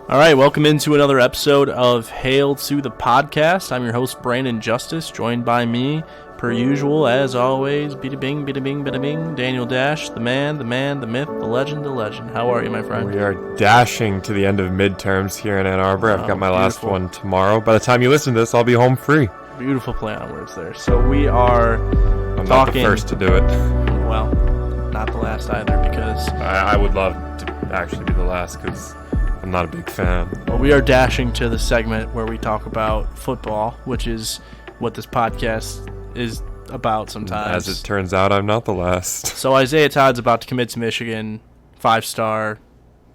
All right, welcome into another episode of Hail to the Podcast. I'm your host, Brandon Justice, joined by me, per usual, as always, bida bing, Daniel Dash, the man, the myth, the legend. How are you, my friend? We are dashing to the end of midterms here in Ann Arbor. I've got my last one tomorrow. By the time you listen to this, I'll be home free. Beautiful play on words there. So we are I'm talking... not the first to do it. Well, not the last either, because... I would love to actually be the last, because I'm not a big fan. Well, we are dashing to the segment where we talk about football, which is what this podcast is about sometimes. As it turns out, I'm not the last. So Isaiah Todd's about to commit to Michigan, 5-star.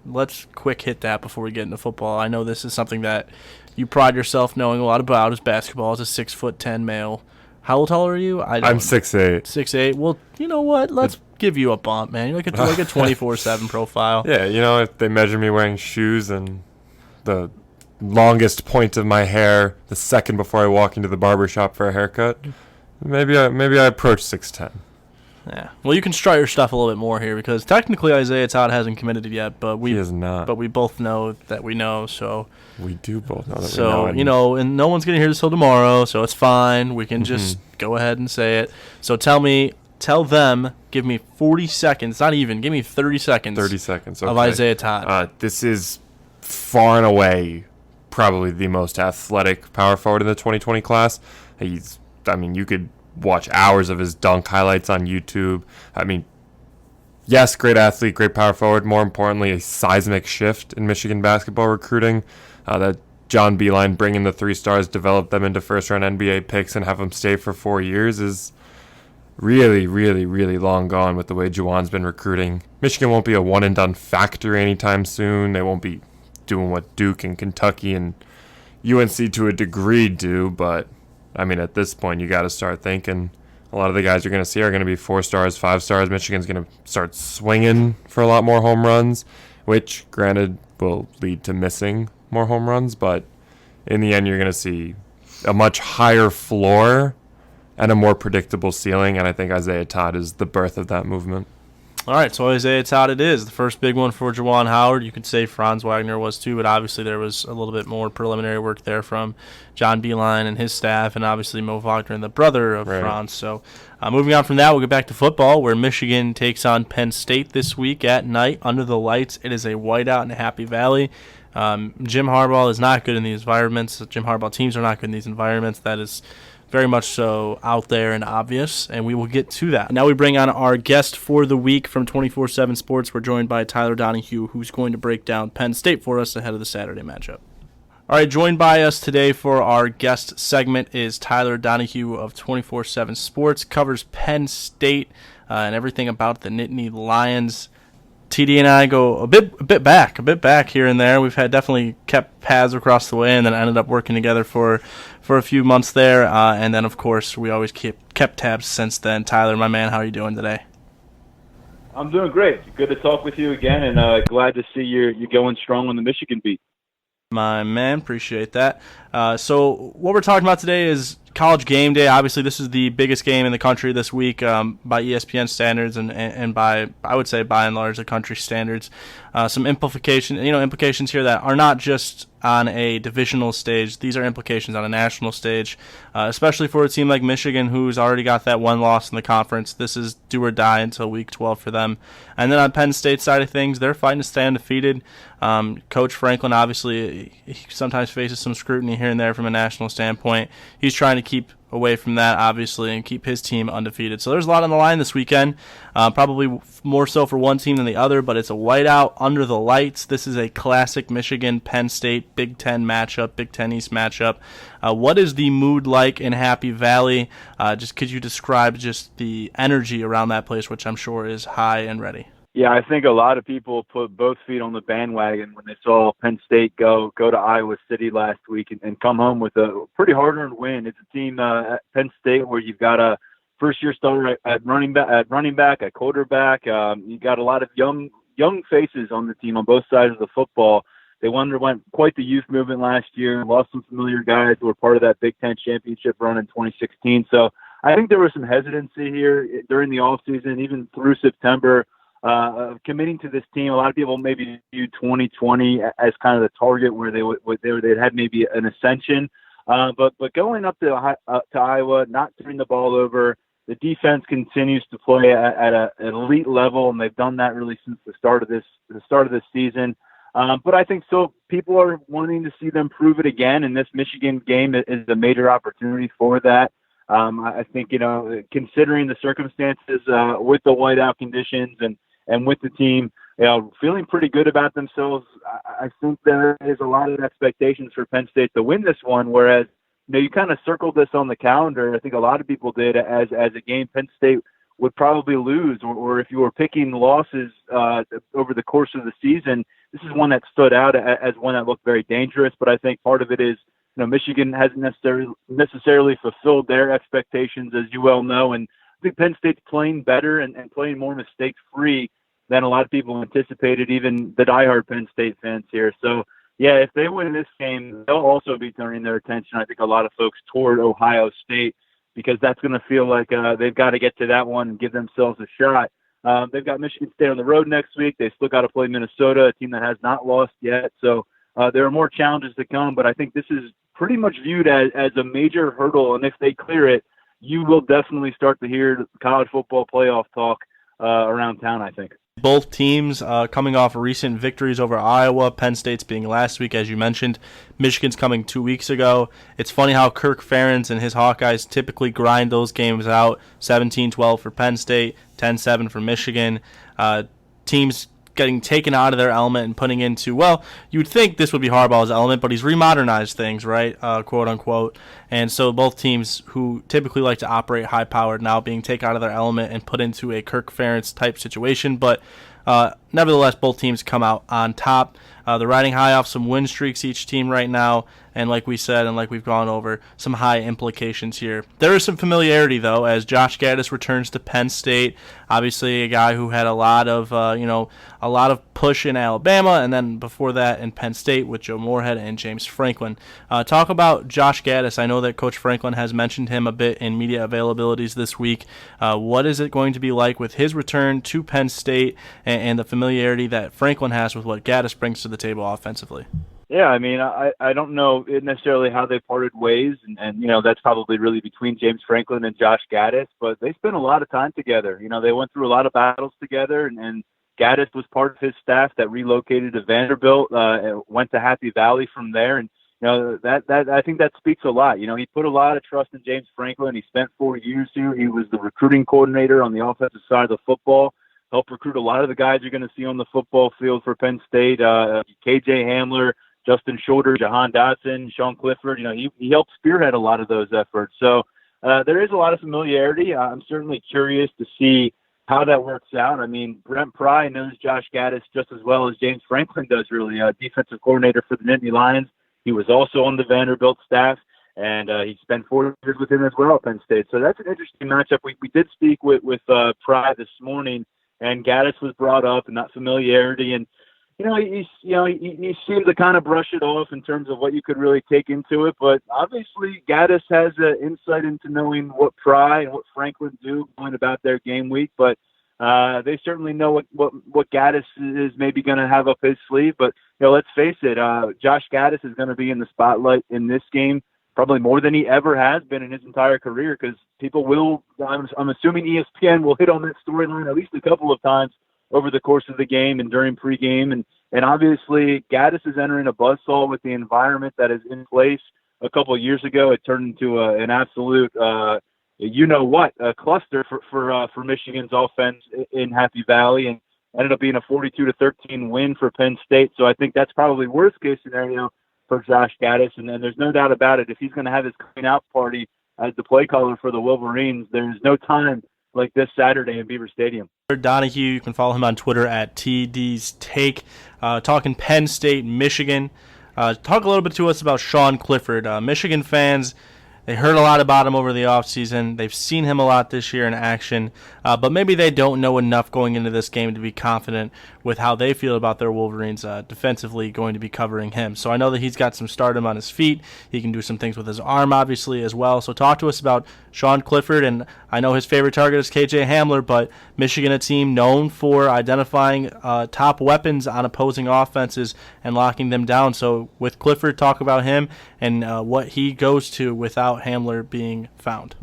Let's quick hit that before we get into football. I know this is something that you pride yourself knowing a lot about, is basketball. As a 6'10" male. How tall are you? I'm 6'8". 6'8". Well, you know what? Let's give you a bump, man. You're like a 24/7 profile. Yeah, you know, if they measure me wearing shoes and the longest point of my hair the second before I walk into the barber shop for a haircut, maybe I approach 6'10". Yeah. Well, you can strut your stuff a little bit more here, because technically Isaiah Todd hasn't committed it yet, but he is not. But we both know that we know, so we do both know that we know. So, you know, and no one's gonna hear this till tomorrow, so it's fine. We can just go ahead and say it. So tell them, give me 40 seconds, not even, give me 30 seconds. 30 seconds, okay. Of Isaiah Todd. This is far and away probably the most athletic power forward in the 2020 class. You could watch hours of his dunk highlights on YouTube. I mean, yes, great athlete, great power forward. More importantly, a seismic shift in Michigan basketball recruiting. That John Beilein bringing the 3 stars, develop them into first-round NBA picks, and have them stay for 4 years is really, really, really long gone with the way Juwan's been recruiting. Michigan won't be a one-and-done factory anytime soon. They won't be doing what Duke and Kentucky and UNC to a degree do, but I mean, at this point, you got to start thinking a lot of the guys you're going to see are going to be 4 stars, 5 stars. Michigan's going to start swinging for a lot more home runs, which, granted, will lead to missing more home runs. But in the end, you're going to see a much higher floor and a more predictable ceiling. And I think Isaiah Todd is the birth of that movement. All right, so Isaiah Todd it is. The first big one for Juwan Howard. You could say Franz Wagner was too, but obviously there was a little bit more preliminary work there from John Beilein and his staff, and obviously Mo Wagner, the brother of Franz. So moving on from that, we'll get back to football, where Michigan takes on Penn State this week at night under the lights. It is a whiteout in Happy Valley. Jim Harbaugh is not good in these environments. Jim Harbaugh teams are not good in these environments. That is very much so out there and obvious, and we will get to that. Now we bring on our guest for the week from 247Sports. We're joined by Tyler Donohue, who's going to break down Penn State for us ahead of the Saturday matchup. All right, joined by us today for our guest segment is Tyler Donohue of 247Sports, covers Penn State and everything about the Nittany Lions. TD and I go a bit back here and there. We've definitely kept paths across the way, and then ended up working together for a few months there. And then, of course, we always kept tabs since then. Tyler, my man, how are you doing today? I'm doing great. Good to talk with you again, and glad to see you're going strong on the Michigan beat. My man, appreciate that. So what we're talking about today is College Game Day. Obviously, this is the biggest game in the country this week by ESPN standards and by, I would say, by and large, the country standards. Some implications here that are not just on a divisional stage. These are implications on a national stage, especially for a team like Michigan, who's already got that one loss in the conference. This is do or die until week 12 for them. And then on Penn State's side of things, they're fighting to stay undefeated. Coach Franklin, obviously, he sometimes faces some scrutiny here and there from a national standpoint. He's trying to keep away from that, obviously, and keep his team undefeated. So there's a lot on the line this weekend, probably more so for one team than the other, but it's a whiteout under the lights. This is a classic Michigan-Penn State Big Ten matchup, Big Ten East matchup. What is the mood like in Happy Valley? Just could you describe just the energy around that place, which I'm sure is high and ready? Yeah, I think a lot of people put both feet on the bandwagon when they saw Penn State go to Iowa City last week and come home with a pretty hard-earned win. It's a team at Penn State where you've got a first-year starter at running back, at quarterback. You got a lot of young faces on the team on both sides of the football. They underwent quite the youth movement last year, lost some familiar guys who were part of that Big Ten championship run in 2016. So I think there was some hesitancy here during the offseason, even through September, committing to this team. A lot of people maybe view 2020 as kind of the target where they'd had maybe an ascension. But going up to Iowa, not turning the ball over, the defense continues to play at an elite level, and they've done that really since the start of this season. But I think so people are wanting to see them prove it again, and this Michigan game is a major opportunity for that. I think, considering the circumstances with the whiteout conditions and with the team, feeling pretty good about themselves, I think there is a lot of expectations for Penn State to win this one, whereas you kind of circled this on the calendar. I think a lot of people did as a game Penn State would probably lose, or if you were picking losses over the course of the season, this is one that stood out as one that looked very dangerous. But I think part of it is, Michigan hasn't necessarily fulfilled their expectations, as you well know, and I think Penn State's playing better and playing more mistake-free than a lot of people anticipated, even the diehard Penn State fans here. So, yeah, if they win this game, they'll also be turning their attention, I think, a lot of folks toward Ohio State, because that's going to feel like they've got to get to that one and give themselves a shot. They've got Michigan State on the road next week. They still got to play Minnesota, a team that has not lost yet. So there are more challenges to come, but I think this is pretty much viewed as a major hurdle, and if they clear it, you will definitely start to hear college football playoff talk around town, I think. Both teams coming off recent victories over Iowa, Penn State's being last week, as you mentioned. Michigan's coming 2 weeks ago. It's funny how Kirk Ferentz and his Hawkeyes typically grind those games out, 17-12 for Penn State, 10-7 for Michigan. Teams getting taken out of their element and putting into, well, you would think this would be Harbaugh's element, but he's remodernized things, right, quote unquote. And so both teams who typically like to operate high-powered now being taken out of their element and put into a Kirk Ferentz type situation. But nevertheless, both teams come out on top. They're riding high off some win streaks, each team right now. And like we said, and like we've gone over, some high implications here. There is some familiarity, though, as Josh Gaddis returns to Penn State. Obviously, a guy who had a lot of push in Alabama, and then before that in Penn State with Joe Moorhead and James Franklin. Talk about Josh Gaddis. I know that Coach Franklin has mentioned him a bit in media availabilities this week. What is it going to be like with his return to Penn State and the familiarity that Franklin has with what Gaddis brings to the table offensively? Yeah, I mean, I don't know necessarily how they parted ways, and that's probably really between James Franklin and Josh Gaddis, but they spent a lot of time together. They went through a lot of battles together, and Gaddis was part of his staff that relocated to Vanderbilt, and went to Happy Valley from there, and that I think that speaks a lot. He put a lot of trust in James Franklin. He spent 4 years here. He was the recruiting coordinator on the offensive side of the football. Helped recruit a lot of the guys you're going to see on the football field for Penn State. KJ Hamler, Justin Shorter, Jahan Dotson, Sean Clifford. He helped spearhead a lot of those efforts. So there is a lot of familiarity. I'm certainly curious to see how that works out. I mean, Brent Pry knows Josh Gaddis just as well as James Franklin does, really. Defensive coordinator for the Nittany Lions. He was also on the Vanderbilt staff, and he spent 4 years with him as well at Penn State. So that's an interesting matchup. We did speak with Pry this morning, and Gaddis was brought up and that familiarity. And he seemed to kind of brush it off in terms of what you could really take into it. But obviously, Gaddis has insight into knowing what Pry and what Franklin do going about their game week. But they certainly know what Gaddis is maybe going to have up his sleeve. But let's face it, Josh Gaddis is going to be in the spotlight in this game probably more than he ever has been in his entire career, because people will, I'm assuming ESPN will hit on that storyline at least a couple of times over the course of the game and during pregame. And obviously, Gaddis is entering a buzzsaw with the environment that is in place. A couple of years ago, it turned into an absolute, a cluster for Michigan's offense in Happy Valley, and ended up being a 42-13 win for Penn State. So I think that's probably worst case scenario for Josh Gaddis. And then there's no doubt about it, if he's going to have his coming out party as the play caller for the Wolverines, there's no time like this Saturday in Beaver Stadium. Donohue, you can follow him on Twitter at TD's Take. Talking Penn State, Michigan. Talk a little bit to us about Sean Clifford. Michigan fans, They heard a lot about him over the offseason. They've seen him a lot this year in action, but maybe they don't know enough going into this game to be confident with how they feel about their Wolverines defensively going to be covering him. So I know that he's got some stardom on his feet. He can do some things with his arm, obviously, as well. So talk to us about Sean Clifford, and I know his favorite target is KJ Hamler, but Michigan, a team known for identifying top weapons on opposing offenses and locking them down. So with Clifford, talk about him and what he goes to without Hamler being found.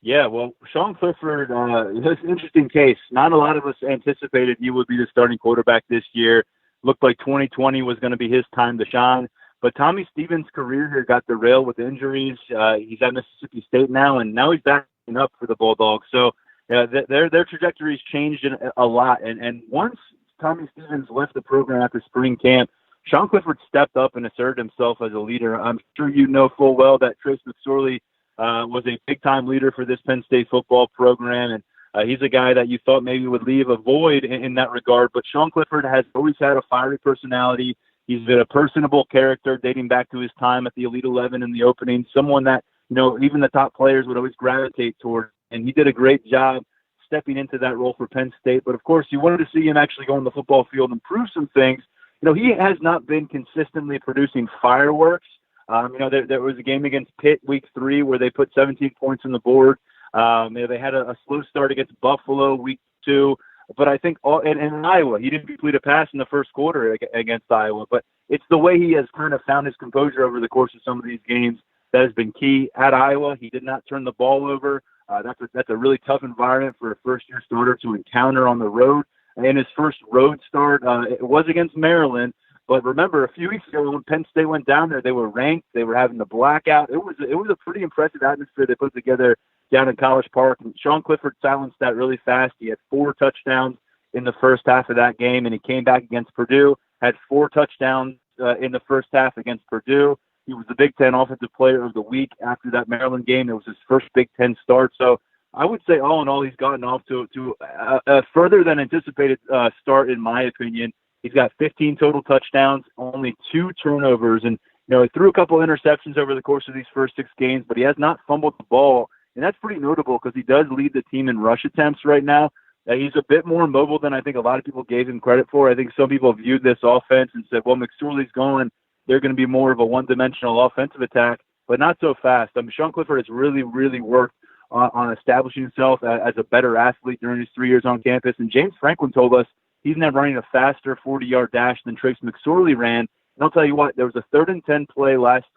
Yeah, well, Sean Clifford, it's an interesting case. Not a lot of us anticipated he would be the starting quarterback this year. Looked like 2020 was going to be his time to shine. But Tommy Stevens' career here got derailed with injuries. He's at Mississippi State now, and now he's backing up for the Bulldogs. So their trajectories changed a lot. And once Tommy Stevens left the program after spring camp, Sean Clifford stepped up and asserted himself as a leader. I'm sure you know full well that Trace McSorley was a big-time leader for this Penn State football program, and he's a guy that you thought maybe would leave a void in that regard. But Sean Clifford has always had a fiery personality. He's been a personable character dating back to his time at the Elite 11 in the opening, someone that, even the top players would always gravitate toward, and he did a great job stepping into that role for Penn State. But, of course, you wanted to see him actually go on the football field and prove some things. He has not been consistently producing fireworks. There was a game against Pitt week 3 where they put 17 points on the board. They had a slow start against Buffalo week 2. But I think in Iowa, he didn't complete a pass in the first quarter against Iowa. But it's the way he has kind of found his composure over the course of some of these games that has been key. At Iowa, he did not turn the ball over. That's a really tough environment for a first-year starter to encounter on the road. In his first road start, it was against Maryland. But remember, a few weeks ago when Penn State went down there, they were ranked. They were having the blackout. It was a pretty impressive atmosphere they put together down in College Park. And Sean Clifford silenced that really fast. He had 4 touchdowns in the first half of that game, and he came back against Purdue, had 4 touchdowns in the first half against Purdue. He was the Big Ten Offensive Player of the Week after that Maryland game. It was his first Big Ten start. So I would say all in all, he's gotten off to a further than anticipated start, in my opinion. He's got 15 total touchdowns, only 2 turnovers, and he threw a couple interceptions over the course of these first 6 games, but he has not fumbled the ball, and that's pretty notable because he does lead the team in rush attempts right now. He's a bit more mobile than I think a lot of people gave him credit for. I think some people viewed this offense and said, well, McSorley's gone. They're going to be more of a one-dimensional offensive attack, but not so fast. Sean Clifford has really, really worked on establishing himself as a better athlete during his 3 years on campus. And James Franklin told us he's now running a faster 40-yard dash than Trace McSorley ran. And I'll tell you what, there was a 3rd and 10 play last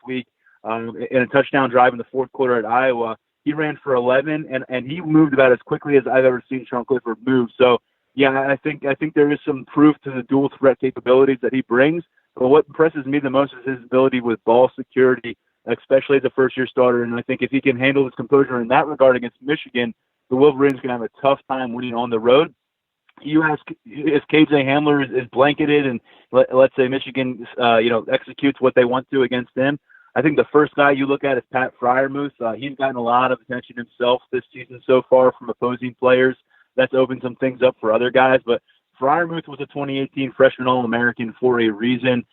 week in a touchdown drive in the fourth quarter at Iowa. He ran for 11, and he moved about as quickly as I've ever seen Sean Clifford move. So, yeah, I think there is some proof to the dual threat capabilities that he brings. But what impresses me the most is his ability with ball security, especially as a first-year starter. And I think if he can handle his composure in that regard against Michigan, the Wolverines can have a tough time winning on the road. You ask if KJ Hamler is blanketed and let's say Michigan, executes what they want to against him. I think the first guy you look at is Pat Freiermuth. He's gotten a lot of attention himself this season so far from opposing players. That's opened some things up for other guys, but Freiermuth was a 2018 freshman All-American for a reason.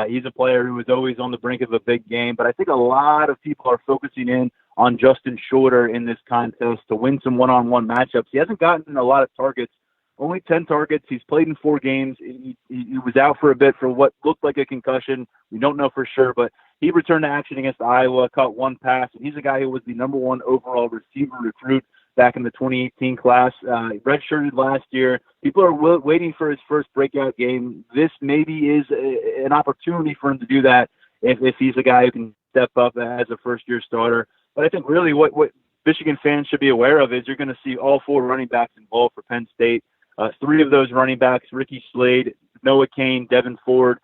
He's a player who was always on the brink of a big game, but I think a lot of people are focusing in on Justin Shorter in this contest to win some one-on-one matchups. He hasn't gotten a lot of targets, only 10 targets. He's played in 4 games. He was out for a bit for what looked like a concussion. We don't know for sure, but he returned to action against Iowa, caught 1 pass, and he's a guy who was the number 1 overall receiver recruit back in the 2018 class. Redshirted last year. People are waiting for his first breakout game. This maybe is an opportunity for him to do that if he's a guy who can step up as a first-year starter. But I think really what Michigan fans should be aware of is you're going to see all 4 running backs involved for Penn State. 3 of those running backs, Ricky Slade, Noah Kane, Devin Ford,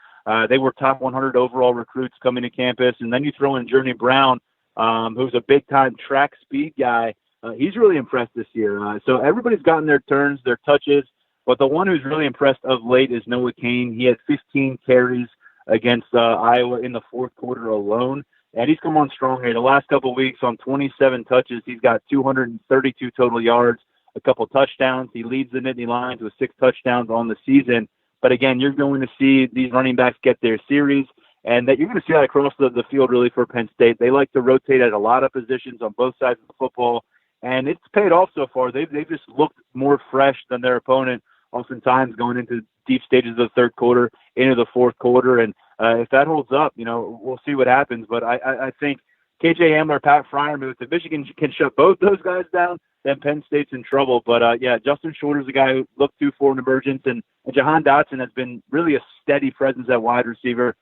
they were top 100 overall recruits coming to campus. And then you throw in Journey Brown, who's a big-time track speed guy. He's really impressed this year. So everybody's gotten their turns, their touches, but the one who's really impressed of late is Noah Kane. He had 15 carries against Iowa in the fourth quarter alone, and he's come on strong here. The last couple of weeks on 27 touches, he's got 232 total yards, a couple touchdowns. He leads the Nittany Lions with 6 touchdowns on the season. But again, you're going to see these running backs get their series, And that you're going to see that across the field really for Penn State. They like to rotate at a lot of positions on both sides of the football, and it's paid off so far. They've just looked more fresh than their opponent, oftentimes going into deep stages of the third quarter, into the fourth quarter. And if that holds up, we'll see what happens. But I think KJ Hamler, Pat Fryermuth, if Michigan can shut both those guys down, then Penn State's in trouble. But, Justin Shorter's a guy who looked due for an emergence, and Jahan Dotson has been really a steady presence at wide receiver.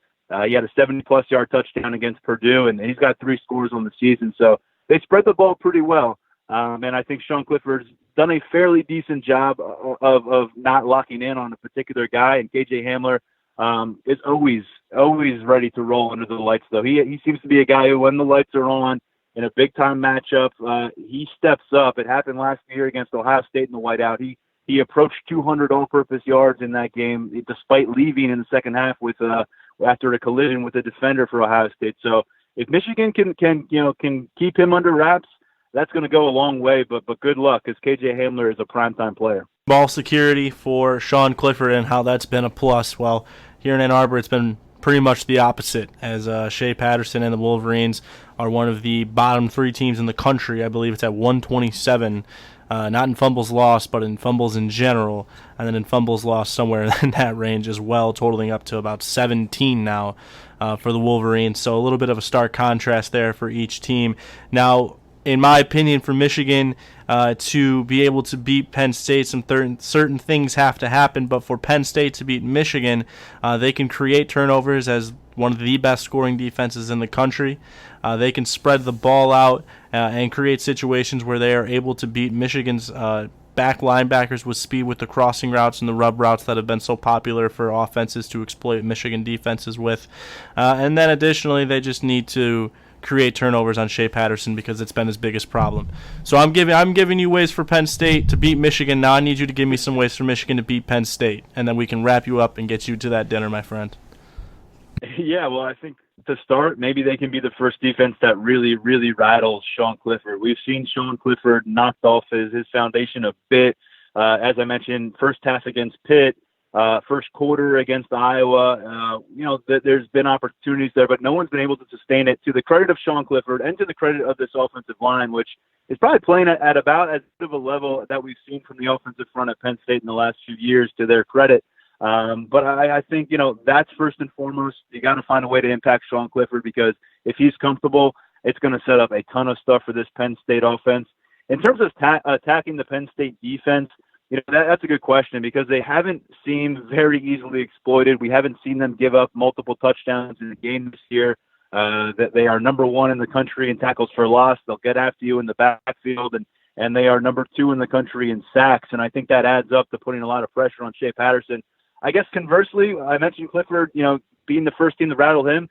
He had a 70-plus yard touchdown against Purdue, and he's got 3 scores on the season. So they spread the ball pretty well. And I think Sean Clifford's done a fairly decent job of not locking in on a particular guy. And KJ Hamler is always ready to roll under the lights, though. He seems to be a guy who, when the lights are on in a big-time matchup, he steps up. It happened last year against Ohio State in the Whiteout. He approached 200 all-purpose yards in that game, despite leaving in the second half with after a collision with a defender for Ohio State. So if Michigan can keep him under wraps, that's going to go a long way. But good luck, because KJ Hamler is a primetime player. Ball security for Sean Clifford and how that's been a plus. Well, here in Ann Arbor, it's been pretty much the opposite, as Shea Patterson and the Wolverines are one of the bottom 3 teams in the country. I believe it's at 127. Not in fumbles lost, but in fumbles in general, and then in fumbles lost somewhere in that range as well, totaling up to about 17 now for the Wolverines. So a little bit of a stark contrast there for each team. Now, in my opinion, for Michigan to be able to beat Penn State, some certain things have to happen, but for Penn State to beat Michigan, they can create turnovers as one of the best scoring defenses in the country. They can spread the ball out and create situations where they are able to beat Michigan's back linebackers with speed with the crossing routes and the rub routes that have been so popular for offenses to exploit Michigan defenses with. And then additionally, they just need to create turnovers on Shea Patterson, because it's been his biggest problem. So I'm giving you ways for Penn State to beat Michigan. Now I need you to give me some ways for Michigan to beat Penn State, and then we can wrap you up and get you to that dinner, my friend. Yeah, well, I think to start, maybe they can be the first defense that really, really rattles Sean Clifford. We've seen Sean Clifford knocked off his foundation a bit. As I mentioned, first half against Pitt, first quarter against Iowa. There's been opportunities there, but no one's been able to sustain it. To the credit of Sean Clifford and to the credit of this offensive line, which is probably playing at about as good of a level that we've seen from the offensive front at Penn State in the last few years, to their credit. But I think, that's first and foremost. You got to find a way to impact Sean Clifford, because if he's comfortable, it's going to set up a ton of stuff for this Penn State offense. In terms of attacking the Penn State defense, that's a good question, because they haven't seemed very easily exploited. We haven't seen them give up multiple touchdowns in the game this year. That they are number 1 in the country in tackles for loss. They'll get after you in the backfield, and they are number 2 in the country in sacks. And I think that adds up to putting a lot of pressure on Shea Patterson. I guess conversely, I mentioned Clifford, being the first team to rattle him.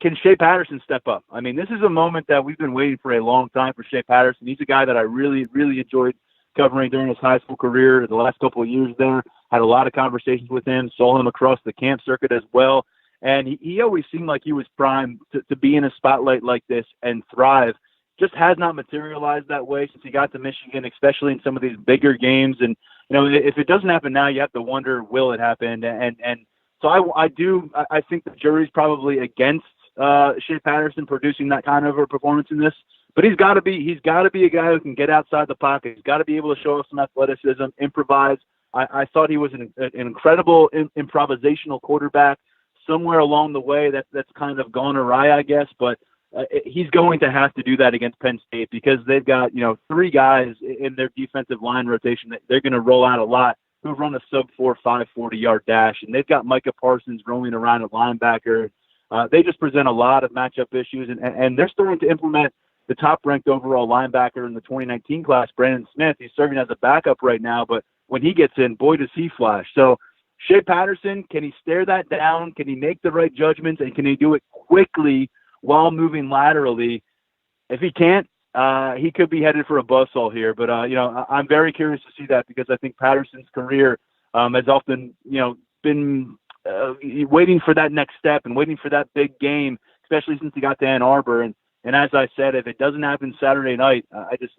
Can Shea Patterson step up? I mean, this is a moment that we've been waiting for a long time for Shea Patterson. He's a guy that I really, really enjoyed covering during his high school career. The last couple of years there, had a lot of conversations with him, saw him across the camp circuit as well. And he always seemed like he was primed to be in a spotlight like this and thrive. Just has not materialized that way since he got to Michigan, especially in some of these bigger games. And, if it doesn't happen now, you have to wonder, will it happen? And so I think the jury's probably against Shea Patterson producing that kind of a performance in this. But he's got to be a guy who can get outside the pocket. He's got to be able to show us some athleticism, improvise. I thought he was an incredible improvisational quarterback. Somewhere along the way, that's kind of gone awry, I guess. But he's going to have to do that against Penn State, because they've got 3 guys in their defensive line rotation that they're going to roll out a lot, who run a sub-4.5 40-yard dash, and they've got Micah Parsons roaming around at linebacker. They just present a lot of matchup issues, and they're starting to implement the top-ranked overall linebacker in the 2019 class, Brandon Smith. He's serving as a backup right now, but when he gets in, boy, does he flash. So Shea Patterson, can he stare that down? Can he make the right judgments, and can he do it quickly while moving laterally? If he can't, he could be headed for a buzzsaw here. But, I'm very curious to see that, because I think Patterson's career has often, been waiting for that next step and waiting for that big game, especially since he got to Ann Arbor. And as I said, if it doesn't happen Saturday night,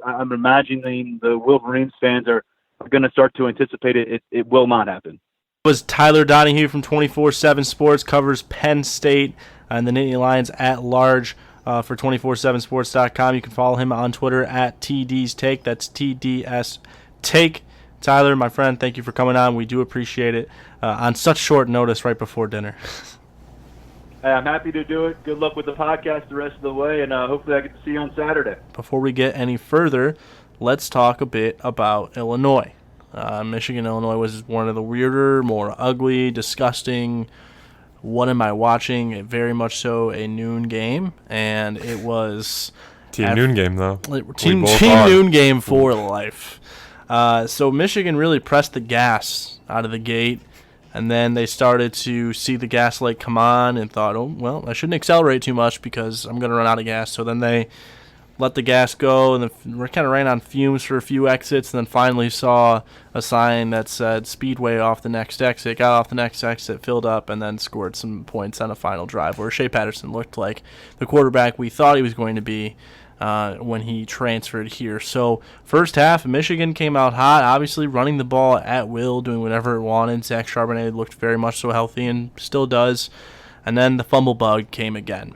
I'm imagining the Wolverines fans are going to start to anticipate it. It will not happen. Was Tyler Donohue from 247 Sports, covers Penn State and the Nittany Lions at large for 247sports.com. You can follow him on Twitter at TD's Take. That's TDS Take. Tyler, my friend, thank you for coming on. We do appreciate it on such short notice right before dinner. Hey, I'm happy to do it. Good luck with the podcast the rest of the way, and hopefully I get to see you on Saturday. Before we get any further, let's talk a bit about Illinois. Michigan-Illinois was one of the weirder, more ugly, disgusting, what am I watching? Very much so a noon game, and it was... Team noon game, though. Team noon game for life. So Michigan really pressed the gas out of the gate, and then they started to see the gas light come on and thought, oh, well, I shouldn't accelerate too much because I'm going to run out of gas. So then they let the gas go, and we kind of ran on fumes for a few exits, and then finally saw a sign that said Speedway off the next exit, got off the next exit, filled up, and then scored some points on a final drive where Shea Patterson looked like the quarterback we thought he was going to be when he transferred here. So first half, Michigan came out hot, obviously running the ball at will, doing whatever it wanted. Zach Charbonnet looked very much so healthy and still does. And then the fumble bug came again.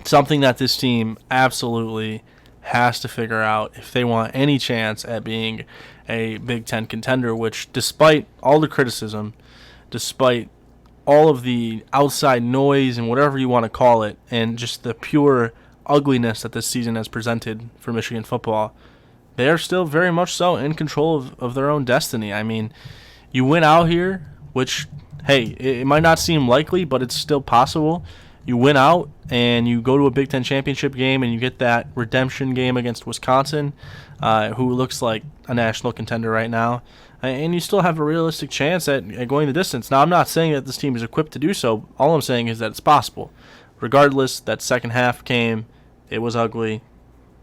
Something that this team absolutely has to figure out if they want any chance at being a Big Ten contender, which despite all the criticism, despite all of the outside noise and whatever you want to call it, and just the pure ugliness that this season has presented for Michigan football, they are still very much so in control of their own destiny. I mean, you win out here, which, hey, it might not seem likely, but it's still possible. You win out and you go to a Big Ten championship game and you get that redemption game against Wisconsin, who looks like a national contender right now, and you still have a realistic chance at going the distance. Now, I'm not saying that this team is equipped to do so. All I'm saying is that it's possible. Regardless, that second half came, it was ugly.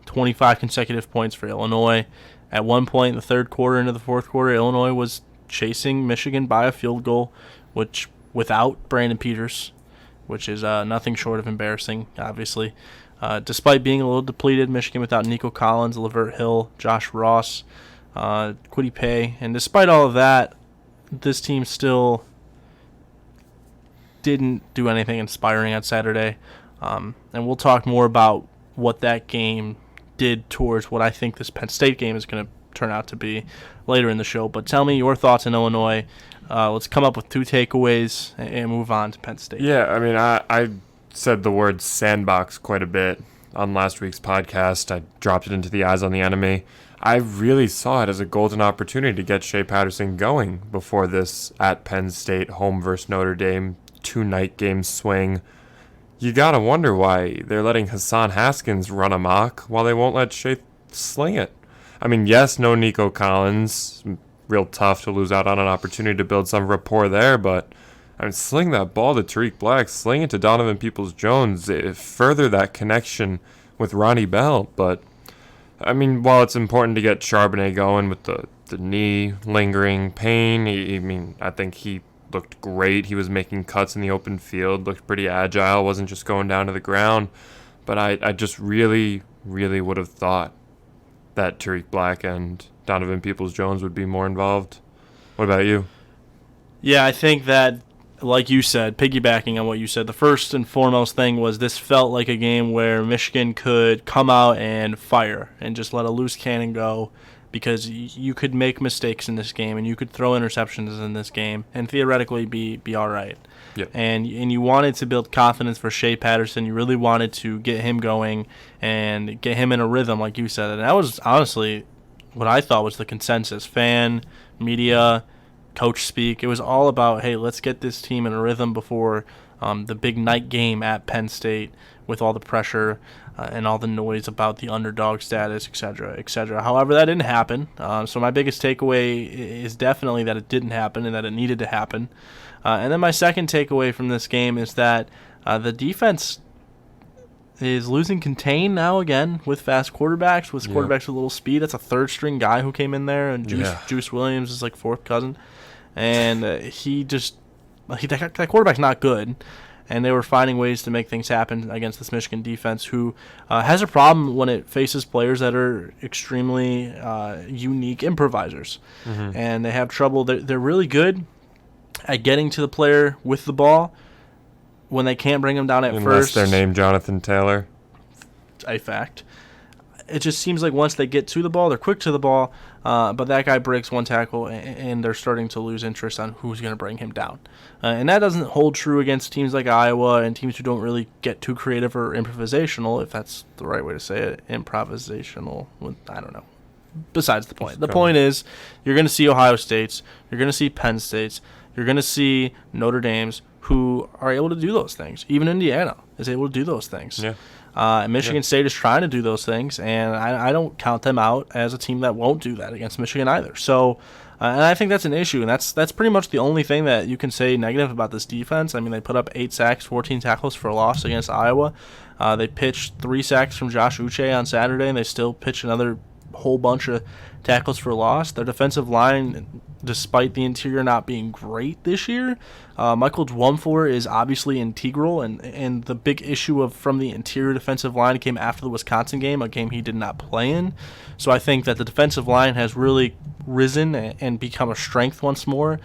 25 consecutive points for Illinois. At one point in the third quarter into the fourth quarter, Illinois was chasing Michigan by a field goal, which without Brandon Peters, which is nothing short of embarrassing, obviously. Despite being a little depleted, Michigan without Nico Collins, Lavert Hill, Josh Ross, Kwity Paye, and despite all of that, this team still didn't do anything inspiring on Saturday. And we'll talk more about what that game did towards what I think this Penn State game is going to turn out to be later in the show. But tell me your thoughts on Illinois. Let's come up with two takeaways and move on to Penn State. Yeah, I mean, I said the word sandbox quite a bit on last week's podcast. I dropped it into the eyes on the enemy. I really saw it as a golden opportunity to get Shea Patterson going before this at Penn State home versus Notre Dame 2-night game swing. You got to wonder why they're letting Hassan Haskins run amok while they won't let Shea sling it. I mean, yes, no Nico Collins. Real tough to lose out on an opportunity to build some rapport there, but I mean, sling that ball to Tariq Black, sling it to Donovan Peoples-Jones, further that connection with Ronnie Bell. But, I mean, while it's important to get Charbonnet going with the knee lingering pain, I think he looked great. He was making cuts in the open field, looked pretty agile, wasn't just going down to the ground. But I just really, really would have thought that Tariq Black and Donovan Peoples-Jones would be more involved. What about you? Yeah, I think that, like you said, piggybacking on what you said, the first and foremost thing was this felt like a game where Michigan could come out and fire and just let a loose cannon go, because you could make mistakes in this game and you could throw interceptions in this game and theoretically be all right. Yep. And you wanted to build confidence for Shea Patterson. You really wanted to get him going and get him in a rhythm, like you said. And that was honestly what I thought was the consensus. Fan, media, coach speak. It was all about, hey, let's get this team in a rhythm before the big night game at Penn State with all the pressure and all the noise about the underdog status, et cetera, et cetera. However, that didn't happen. So my biggest takeaway is definitely that it didn't happen and that it needed to happen. And then my second takeaway from this game is that the defense is losing contain now again with fast quarterbacks, with quarterbacks with a little speed. That's a third-string guy who came in there, and Juice Williams is like fourth cousin. And that quarterback's not good. And they were finding ways to make things happen against this Michigan defense, who has a problem when it faces players that are extremely unique improvisers. Mm-hmm. And they have trouble. They're really good at getting to the player with the ball, when they can't bring him down at Unless first, they're named Jonathan Taylor. a fact. It just seems like once they get to the ball, they're quick to the ball, but that guy breaks one tackle, and they're starting to lose interest on who's going to bring him down. And that doesn't hold true against teams like Iowa and teams who don't really get too creative or improvisational, if that's the right way to say it. Improvisational, I don't know. Besides the point. The point is, you're going to see Ohio States, you're going to see Penn States, you're going to see Notre Dame's who are able to do those things. Even Indiana is able to do those things. Yeah. Michigan State is trying to do those things, and I don't count them out as a team that won't do that against Michigan either. So, and I think that's an issue, and that's pretty much the only thing that you can say negative about this defense. I mean, they put up 8 sacks, 14 tackles for a loss against Iowa. They pitched 3 sacks from Josh Uche on Saturday, and they still pitched another whole bunch of tackles for loss. Their defensive line, despite the interior not being great this year, Michael Dwumfor is obviously integral, and the big issue from the interior defensive line came after the Wisconsin game, a game he did not play in. So I think that the defensive line has really risen and become a strength once more,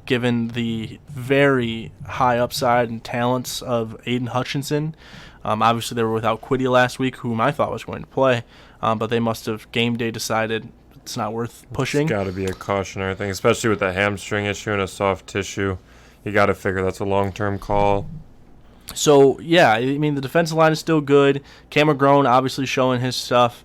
given the very high upside and talents of Aiden Hutchinson. Obviously, they were without Quiddy last week, whom I thought was going to play, but they must have game day decided it's not worth pushing. It's got to be a cautionary thing, especially with the hamstring issue and a soft tissue. You got to figure that's a long-term call. So, yeah, I mean, the defensive line is still good. Cam McGrone obviously showing his stuff.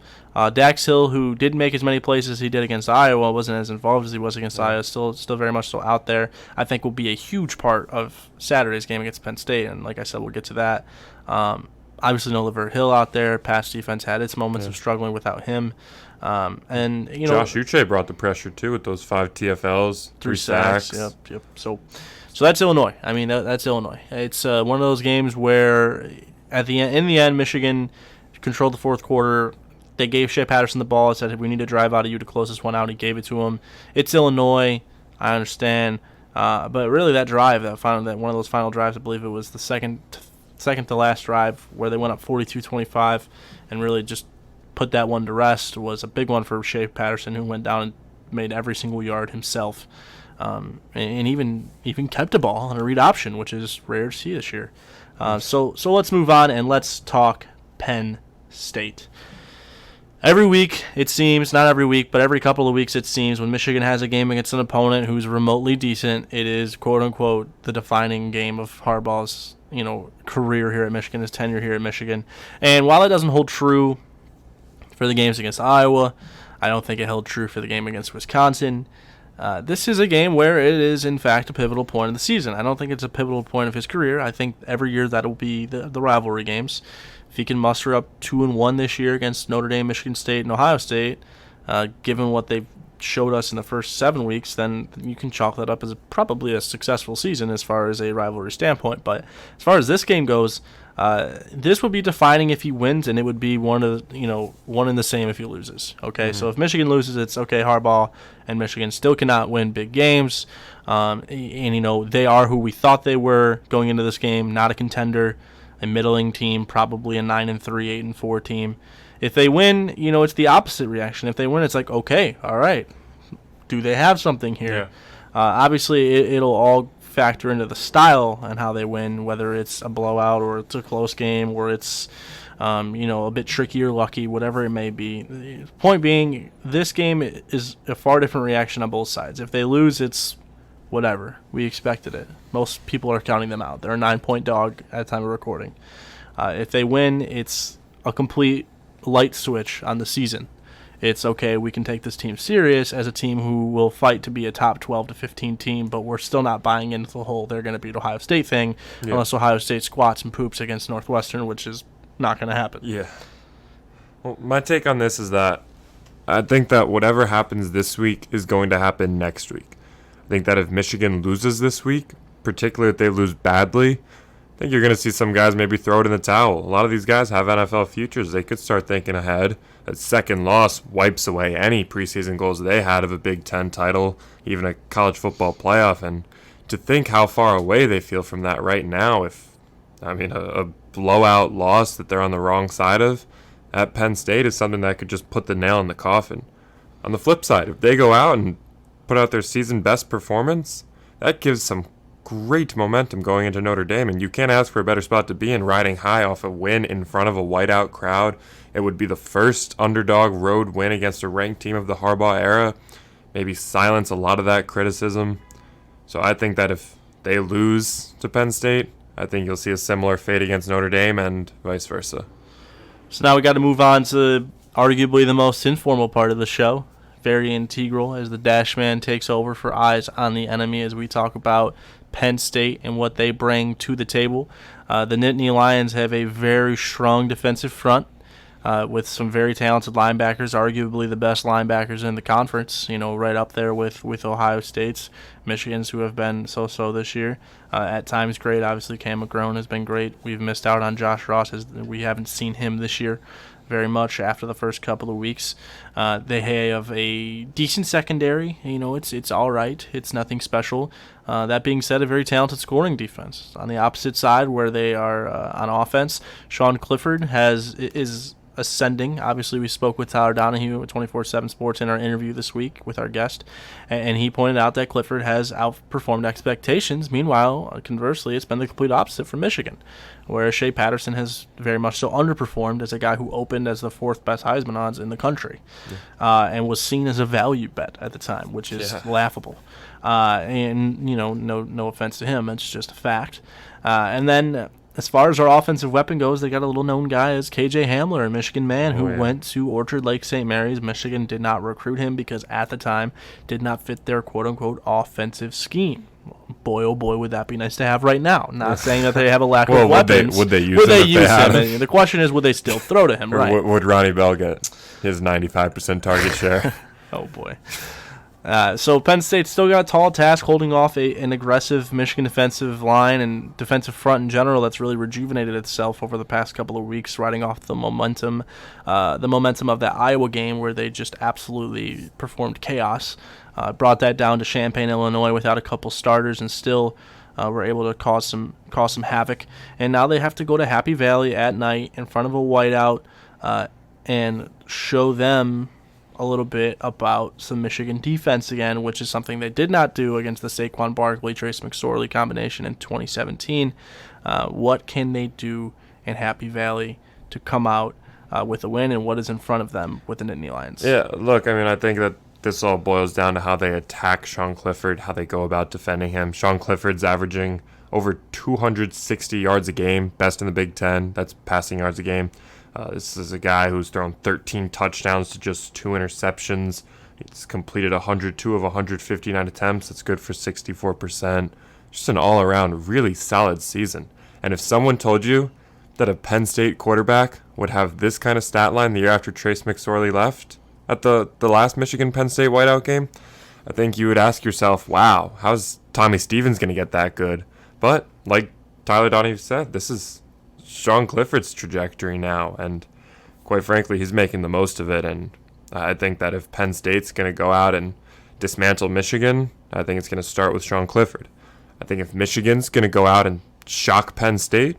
Dax Hill, who didn't make as many plays as he did against Iowa, wasn't as involved as he was against Iowa, still very much so out there. I think will be a huge part of Saturday's game against Penn State, and like I said, we'll get to that. Obviously, no Lavert Hill out there. Pass defense had its moments of struggling without him. And you know, Josh Uche brought the pressure too with those 5 TFLs, 3 sacks. Yep. So that's Illinois. I mean, that's Illinois. It's one of those games where in the end, Michigan controlled the fourth quarter. They gave Shea Patterson the ball and said, we need to drive out of you to close this one out. He gave it to him. It's Illinois. I understand. But really that drive, that one of those final drives, I believe it was the second to last drive where they went up 42-25 and really just put that one to rest, was a big one for Shea Patterson, who went down and made every single yard himself. And even kept a ball on a read option, which is rare to see this year. So let's move on and let's talk Penn State. Every week, it seems, not every week, but every couple of weeks, it seems, when Michigan has a game against an opponent who's remotely decent, it is, quote-unquote, the defining game of Harbaugh's, career here at Michigan, his tenure here at Michigan. And while it doesn't hold true for the games against Iowa, I don't think it held true for the game against Wisconsin. This is a game where it is, in fact, a pivotal point of the season. I don't think it's a pivotal point of his career. I think every year that'll be the rivalry games. If he can muster up 2-1 this year against Notre Dame, Michigan State, and Ohio State, given what they've showed us in the first 7 weeks, then you can chalk that up as probably a successful season as far as a rivalry standpoint. But as far as this game goes, this would be defining if he wins, and it would be one in the same if he loses. Okay, So if Michigan loses, it's okay. Harbaugh and Michigan still cannot win big games, and they are who we thought they were going into this game, not a contender. A middling team, probably a 9-3, 8-4 team. If they win, it's the opposite reaction. If they win, it's like, okay, all right, do they have something here? Yeah. Obviously, it'll all factor into the style and how they win, whether it's a blowout or it's a close game or it's, a bit tricky or lucky, whatever it may be. The point being, this game is a far different reaction on both sides. If they lose, it's whatever. We expected it. Most people are counting them out. They're a 9-point dog at the time of recording. If they win, it's a complete light switch on the season. It's okay, we can take this team serious as a team who will fight to be a top 12 to 15 team, but we're still not buying into the whole they're going to beat Ohio State thing unless Ohio State squats and poops against Northwestern, which is not going to happen. Yeah. Well, my take on this is that I think that whatever happens this week is going to happen next week. I think that if Michigan loses this week, particularly if they lose badly, I think you're going to see some guys maybe throw it in the towel. A lot of these guys have NFL futures. They could start thinking ahead. That second loss wipes away any preseason goals they had of a Big Ten title, even a college football playoff. And to think how far away they feel from that right now, a blowout loss that they're on the wrong side of at Penn State is something that could just put the nail in the coffin. On the flip side, if they go out and put out their season best performance, that gives some great momentum going into Notre Dame, and you can't ask for a better spot to be in, riding high off a win in front of a whiteout crowd. It would be the first underdog road win against a ranked team of the Harbaugh era. Maybe silence a lot of that criticism. So I think that if they lose to Penn State, I think you'll see a similar fate against Notre Dame and vice versa. So now we got to move on to arguably the most informal part of the show. Very integral as the Dash Man takes over for Eyes on the Enemy as we talk about Penn State and what they bring to the table. The Nittany Lions have a very strong defensive front with some very talented linebackers, arguably the best linebackers in the conference, right up there with Ohio State's, Michigan's, who have been so-so this year. At times great. Obviously, Cam McGrone has been great. We've missed out on Josh Ross, as we haven't seen him this year very much after the first couple of weeks. They have a decent secondary. It's all right. It's nothing special. That being said, a very talented scoring defense. On the opposite side, where they are on offense, Sean Clifford is ascending. Obviously, we spoke with Tyler Donohue at 247Sports in our interview this week with our guest, and he pointed out that Clifford has outperformed expectations. Meanwhile, conversely, it's been the complete opposite for Michigan, where Shea Patterson has very much so underperformed as a guy who opened as the fourth best Heisman odds in the country, and was seen as a value bet at the time, which is laughable. And no offense to him, it's just a fact. And then, as far as our offensive weapon goes, they got a little-known guy as KJ Hamler, a Michigan man who went to Orchard Lake St. Mary's. Michigan did not recruit him because at the time did not fit their quote-unquote offensive scheme. Boy, oh boy, would that be nice to have right now. Not saying that they have a lack of weapons. Would they use him? The question is, would they still throw to him? Right? Would Ronnie Bell get his 95% target share? Oh, boy. So Penn State still got a tall task holding off an aggressive Michigan defensive line and defensive front in general that's really rejuvenated itself over the past couple of weeks, riding off the momentum of that Iowa game where they just absolutely performed chaos. Brought that down to Champaign, Illinois without a couple starters and still were able to cause some havoc. And now they have to go to Happy Valley at night in front of a whiteout and show them a little bit about some Michigan defense again, which is something they did not do against the Saquon Barkley, Trace McSorley combination in 2017. What can they do in Happy Valley to come out with a win, and what is in front of them with the Nittany Lions? Yeah, look, I think that this all boils down to how they attack Sean Clifford, how they go about defending him. Sean Clifford's averaging over 260 yards a game, best in the Big Ten. That's passing yards a game. This is a guy who's thrown 13 touchdowns to just 2 interceptions. He's completed 102 of 159 attempts. That's good for 64%. Just an all-around really solid season. And if someone told you that a Penn State quarterback would have this kind of stat line the year after Trace McSorley left at the last Michigan-Penn State whiteout game, I think you would ask yourself, wow, how's Tommy Stevens going to get that good? But like Tyler Donohue said, this is Sean Clifford's trajectory now, and quite frankly, he's making the most of it. And I think that if Penn State's going to go out and dismantle Michigan, I think it's going to start with Sean Clifford. I think if Michigan's going to go out and shock Penn State,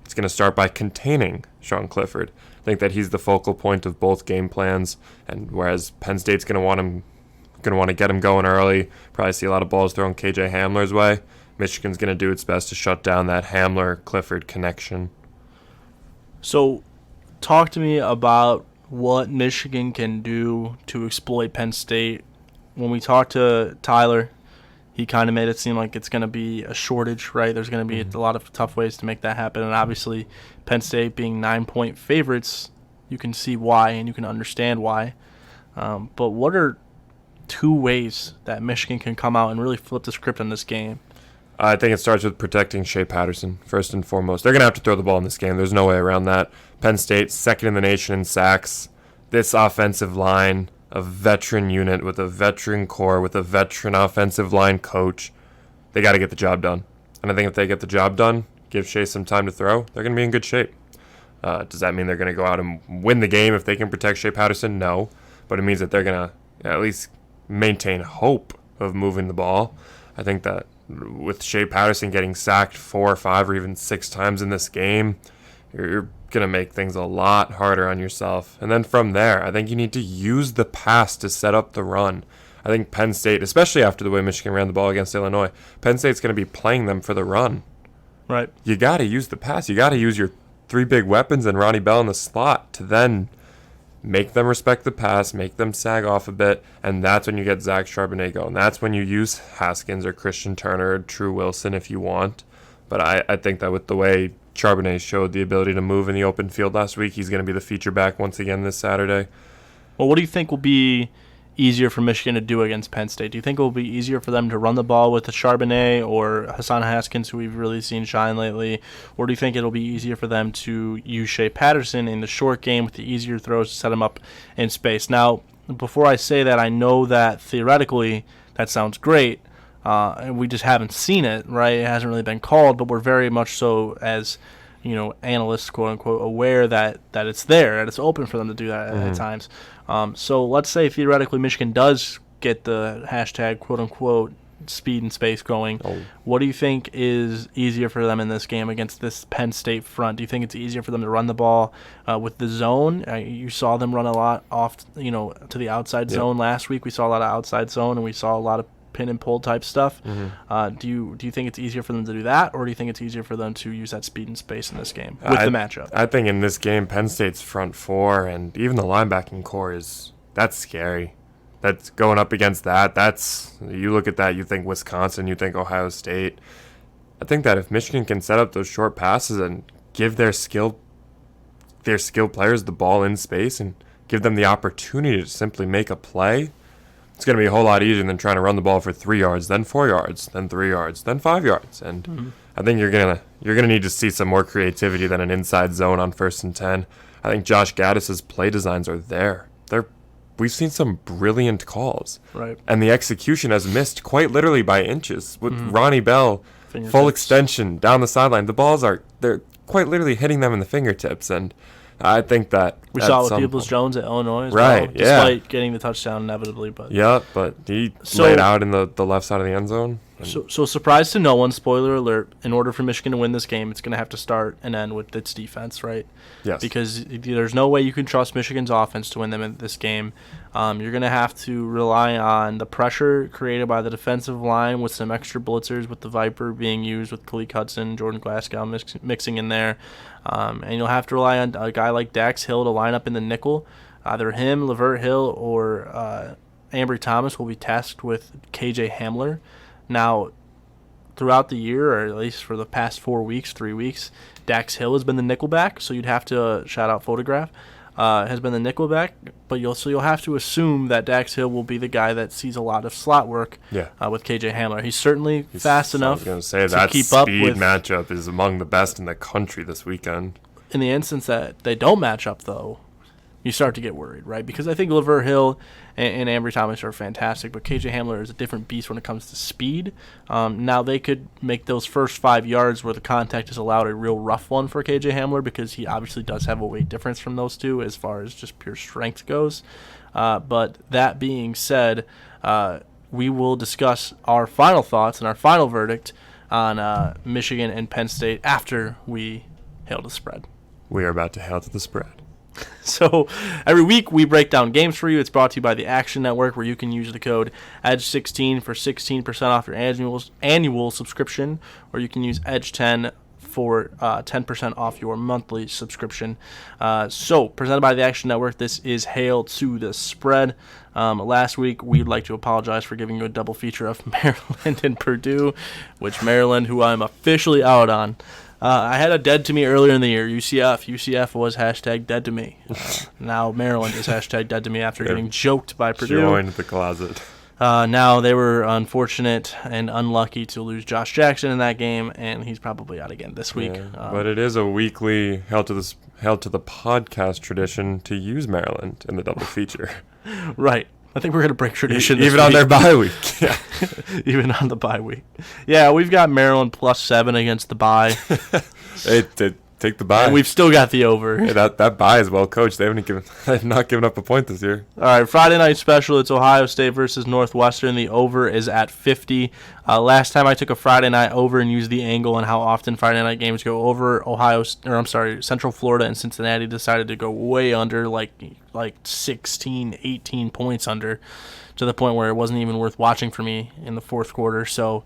it's going to start by containing Sean Clifford. I think that he's the focal point of both game plans, and whereas Penn State's going to want to get him going early, probably see a lot of balls thrown KJ Hamler's way, Michigan's going to do its best to shut down that Hamler-Clifford connection. So, talk to me about what Michigan can do to exploit Penn State. When we talked to Tyler, he kind of made it seem like it's going to be a shortage, right? There's going to be a lot of tough ways to make that happen. And obviously, Penn State being 9-point favorites, you can see why and you can understand why. But what are 2 ways that Michigan can come out and really flip the script in this game? I think it starts with protecting Shea Patterson, first and foremost. They're going to have to throw the ball in this game. There's no way around that. Penn State, second in the nation in sacks. This offensive line, a veteran unit with a veteran core, with a veteran offensive line coach, they got to get the job done. And I think if they get the job done, give Shea some time to throw, they're going to be in good shape. Does that mean they're going to go out and win the game if they can protect Shea Patterson? No. But it means that they're going to at least maintain hope of moving the ball. I think that with Shea Patterson getting sacked 4 or 5 or even 6 times in this game, you're going to make things a lot harder on yourself. And then from there, I think you need to use the pass to set up the run. I think Penn State, especially after the way Michigan ran the ball against Illinois, Penn State's going to be playing them for the run. Right. You got to use the pass. You got to use your three big weapons and Ronnie Bell in the slot to then make them respect the pass, make them sag off a bit, and that's when you get Zach Charbonnet going. That's when you use Haskins or Christian Turner or True Wilson if you want. But I think that with the way Charbonnet showed the ability to move in the open field last week, he's going to be the feature back once again this Saturday. Well, what do you think will be easier for Michigan to do against Penn State? Do you think it will be easier for them to run the ball with the Charbonnet or Hassan Haskins, who we've really seen shine lately? Or do you think it'll be easier for them to use Shea Patterson in the short game with the easier throws to set him up in space? Now, before I say that, I know that theoretically that sounds great, and we just haven't seen it, right? It hasn't really been called, but we're very much so as analysts, quote unquote, aware that it's there, that it's open for them to do that at times. So let's say theoretically Michigan does get the hashtag, quote unquote, speed and space going. What do you think is easier for them in this game against this Penn State front? Do you think it's easier for them to run the ball with the zone? You saw them run a lot off, to the outside zone last week. We saw a lot of outside zone, and we saw a lot of pin and pull type stuff. Do you think it's easier for them to do that, or do you think it's easier for them to use that speed and space in this game with the matchup? I think in this game, Penn State's front four and even the linebacking core that's scary. That's going up against that. You look at that, you think Wisconsin, you think Ohio State. I think that if Michigan can set up those short passes and give their skilled players the ball in space and give them the opportunity to simply make a play, it's going to be a whole lot easier than trying to run the ball for 3 yards, then 4 yards, then 3 yards, then 5 yards. And I think you're gonna need to see some more creativity than an inside zone on 1st and 10. I think Josh Gaddis's play designs are there. We've seen some brilliant calls. Right. And the execution has missed quite literally by inches. With Ronnie Bell, full extension down the sideline, the balls they're quite literally hitting them in the fingertips. And I think that we saw with Peoples-Jones at Illinois as well, despite getting the touchdown inevitably. But he laid out in the left side of the end zone. So surprise to no one, spoiler alert, in order for Michigan to win this game, it's going to have to start and end with its defense, right? Yes. Because there's no way you can trust Michigan's offense to win them in this game. You're going to have to rely on the pressure created by the defensive line with some extra blitzers, with the Viper being used with Khaleke Hudson, Jordan Glasgow mixing in there. And you'll have to rely on a guy like Dax Hill to line up in the nickel. Either him, Lavert Hill, or Ambry Thomas will be tasked with KJ Hamler. Now, throughout the year, or at least for the past 3 weeks, Dax Hill has been the nickelback, so you'd have to shout out Photograph, has been the nickelback, but you'll have to assume that Dax Hill will be the guy that sees a lot of slot work with KJ Hamler. He's certainly fast enough to keep up with. Speed matchup is among the best in the country this weekend. In the instance that they don't match up, though, you start to get worried, right? Because I think Lavert Hill and Ambry Thomas are fantastic, but KJ Hamler is a different beast when it comes to speed. Now, they could make those first 5 yards where the contact is allowed a real rough one for KJ Hamler, because he obviously does have a weight difference from those two as far as just pure strength goes. But that being said, we will discuss our final thoughts and our final verdict on Michigan and Penn State after we hail the spread. We are about to hail to the spread. So every week we break down games for you. It's brought to you by the Action Network, where you can use the code EDGE16 for 16% off your annual subscription, or you can use EDGE10 for 10% off your monthly subscription. So presented by the Action Network, this is Hail to the Spread. Last week, we'd like to apologize for giving you a double feature of Maryland and Purdue, which Maryland, who I'm officially out on. I had a dead to me earlier in the year. UCF was hashtag dead to me. Now Maryland is hashtag dead to me after getting joked by Purdue. Joined the closet. Now they were unfortunate and unlucky to lose Josh Jackson in that game, and he's probably out again this week. But it is a weekly Hail to the podcast tradition to use Maryland in the double feature. Right. I think we're going to break tradition even on their bye week. Yeah. Even on the bye week. Yeah, we've got Maryland +7 against the bye. Take the bye. And we've still got the over. Yeah, that bye is well coached. They have not given up a point this year. All right, Friday night special. It's Ohio State versus Northwestern. The over is at 50. Last time I took a Friday night over and used the angle and how often Friday night games go over, Central Florida and Cincinnati decided to go way under, like 16, 18 points under, to the point where it wasn't even worth watching for me in the fourth quarter. So,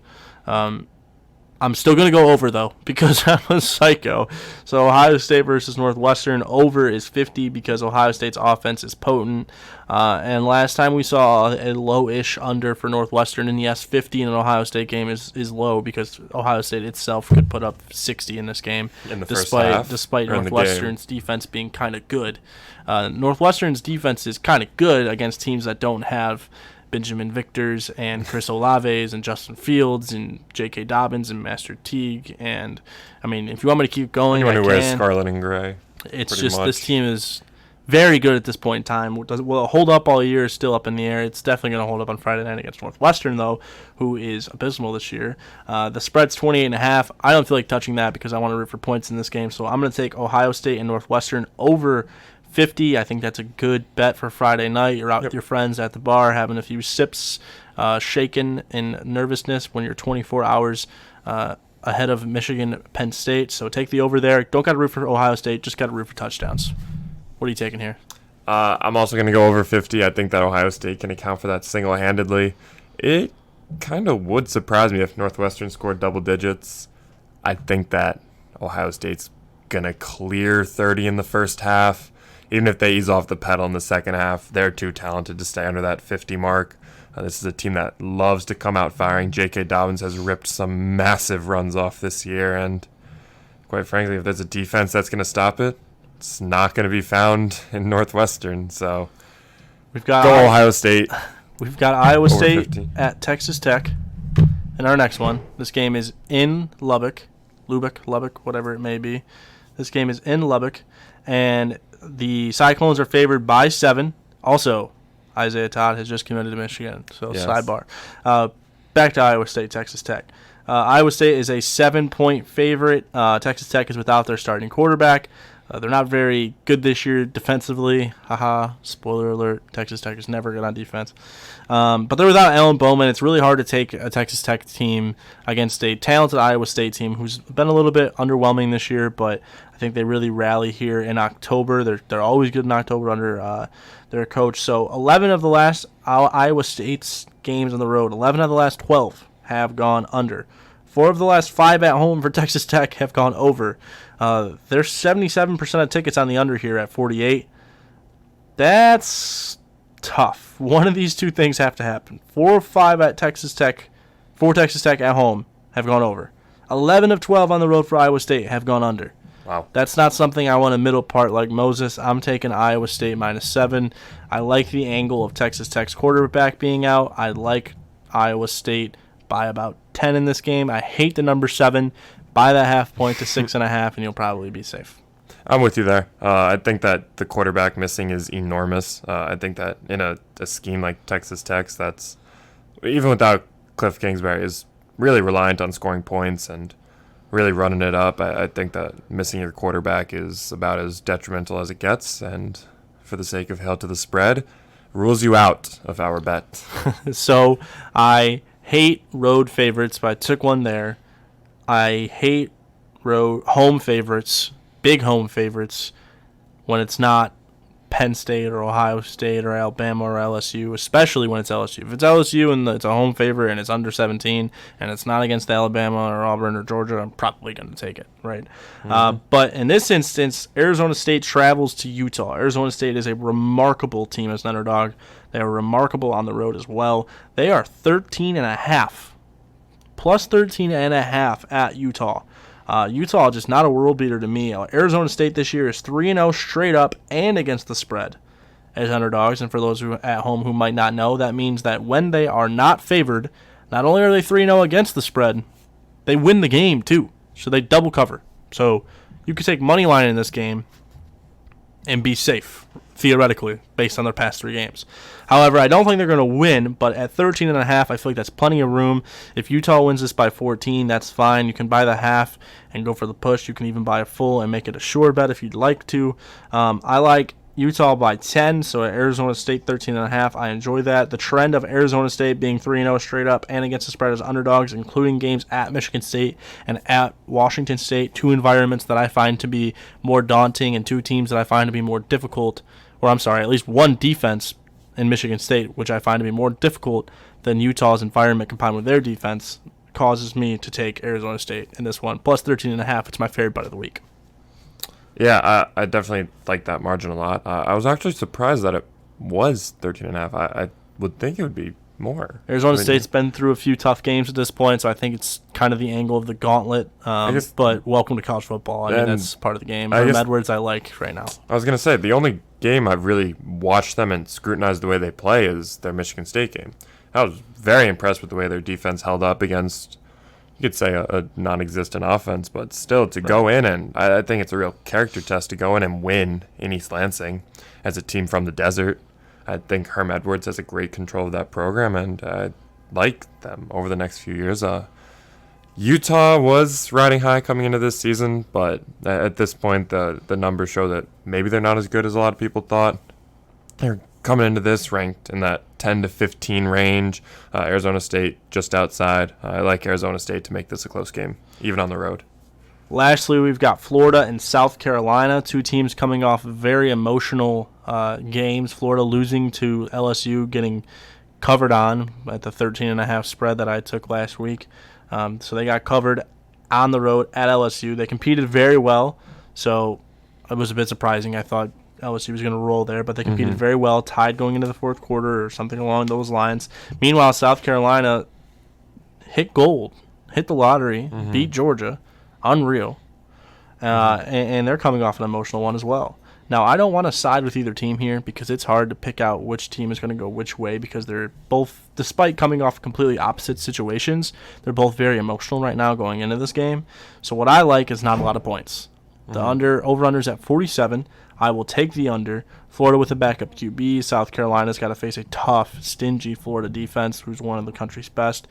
I'm still going to go over, though, because I'm a psycho. So Ohio State versus Northwestern, over is 50 because Ohio State's offense is potent. And last time we saw a low-ish under for Northwestern, and yes, 50 in an Ohio State game is low because Ohio State itself could put up 60 in this game, in the first half, despite Northwestern's defense being kind of good. Northwestern's defense is kind of good against teams that don't have Benjamin Victors and Chris Olaves and Justin Fields and J.K. Dobbins and Master Teague. And, I mean, if you want me to keep going, anyone who wears scarlet and gray. It's just much. This team is very good at this point in time. Will it hold up all year? Is still up in the air. It's definitely going to hold up on Friday night against Northwestern, though, who is abysmal this year. The spread's 28.5. I don't feel like touching that because I want to root for points in this game. So I'm going to take Ohio State and Northwestern over 50. I think that's a good bet for Friday night. You're out with your friends at the bar having a few sips, shaken in nervousness when you're 24 hours ahead of Michigan, Penn State. So take the over there. Don't got to root for Ohio State. Just got to root for touchdowns. What are you taking here? I'm also going to go over 50. I think that Ohio State can account for that single-handedly. It kind of would surprise me if Northwestern scored double digits. I think that Ohio State's going to clear 30 in the first half. Even if they ease off the pedal in the second half, they're too talented to stay under that 50 mark. This is a team that loves to come out firing. J.K. Dobbins has ripped some massive runs off this year, and quite frankly, if there's a defense that's going to stop it, it's not going to be found in Northwestern. So we've got go Ohio State. We've got Iowa State 50. at Texas Tech in our next one. This game is in Lubbock, whatever it may be. This game is in Lubbock, and the Cyclones are favored by 7. Also, Isaiah Todd has just committed to Michigan, so yes. Sidebar. Back to Iowa State, Texas Tech. Iowa State is a 7-point favorite. Texas Tech is without their starting quarterback. They're not very good this year defensively. Haha, spoiler alert, Texas Tech is never good on defense. But they're without Alan Bowman. It's really hard to take a Texas Tech team against a talented Iowa State team who's been a little bit underwhelming this year, but I think they really rally here in October. They're always good in October under their coach. So 11 of the last Iowa State's games on the road, 11 of the last 12 have gone under. 4 of the last 5 at home for Texas Tech have gone over. There's 77% of tickets on the under here at 48. That's tough. One of these two things have to happen. 4 of 5 at Texas Tech, 4 Texas Tech at home have gone over. 11 of 12 on the road for Iowa State have gone under. Wow. That's not something I want a middle part like Moses. I'm taking Iowa State -7. I like the angle of Texas Tech's quarterback being out. I like Iowa State by about 10 in this game. I hate the number 7. Buy that half point to 6.5, and you'll probably be safe. I'm with you there. I think that the quarterback missing is enormous. I think that in a scheme like Texas Tech's, that's even without Cliff Kingsbury, is really reliant on scoring points and really running it up. I think that missing your quarterback is about as detrimental as it gets, and for the sake of hail to the spread, rules you out of our bet. So I hate road favorites, but I took one there. I hate home favorites, big home favorites, when it's not Penn State or Ohio State or Alabama or LSU, especially when it's LSU. If it's LSU and it's a home favorite and it's under 17 and it's not against Alabama or Auburn or Georgia, I'm probably going to take it, right? Mm-hmm. But in this instance, Arizona State travels to Utah. Arizona State is a remarkable team as an underdog. They are remarkable on the road as well. They are 13.5. Plus 13.5 at Utah. Utah just not a world beater to me. Arizona State this year is 3-0 straight up and against the spread as underdogs. And for those who at home who might not know, that means that when they are not favored, not only are they 3-0 against the spread, they win the game too. So they double cover. So you could take money line in this game. and be safe, theoretically, based on their past 3 games. However, I don't think they're going to win, but at 13.5, I feel like that's plenty of room. If Utah wins this by 14, that's fine. You can buy the half and go for the push. You can even buy a full and make it a sure bet if you'd like to. I like Utah by 10, so at Arizona State 13.5, I enjoy that. The trend of Arizona State being 3-0 straight up and against the spread as underdogs, including games at Michigan State and at Washington State, 2 environments that I find to be more daunting and 2 teams that I find to be more difficult, or I'm sorry, at least one defense in Michigan State, which I find to be more difficult than Utah's environment combined with their defense, causes me to take Arizona State in this one. Plus 13.5, it's my favorite bet of the week. Yeah, I definitely like that margin a lot. I was actually surprised that it was 13.5. I would think it would be more. Arizona State's been through a few tough games at this point, so I think it's kind of the angle of the gauntlet. But welcome to college football. I mean, that's part of the game. Herm Edwards I like right now. I was going to say, the only game I've really watched them and scrutinized the way they play is their Michigan State game. I was very impressed with the way their defense held up against, you could say, a non-existent offense, but still to go in, and I think it's a real character test to go in and win in East Lansing as a team from the desert. I think Herm Edwards has a great control of that program, and I like them over the next few years. Utah was riding high coming into this season, but at this point, the numbers show that maybe they're not as good as a lot of people thought. They're coming into this ranked in that 10 to 15 range. Arizona State just outside. I like Arizona State to make this a close game, even on the road. Lastly, we've got Florida and South Carolina, 2 teams coming off very emotional games. Florida losing to LSU, getting covered on at the 13.5 spread that I took last week. So they got covered on the road at LSU. They competed very well, so it was a bit surprising. I thought LSU was going to roll there, but they competed very well, tied going into the fourth quarter or something along those lines. Meanwhile, South Carolina hit gold, hit the lottery, beat Georgia. Unreal. And they're coming off an emotional one as well. Now, I don't want to side with either team here because it's hard to pick out which team is going to go which way because they're both, despite coming off completely opposite situations, they're both very emotional right now going into this game. So what I like is not a lot of points. The over-under's at 47. I will take the under. Florida with a backup QB. South Carolina's got to face a tough, stingy Florida defense, who's one of the country's best.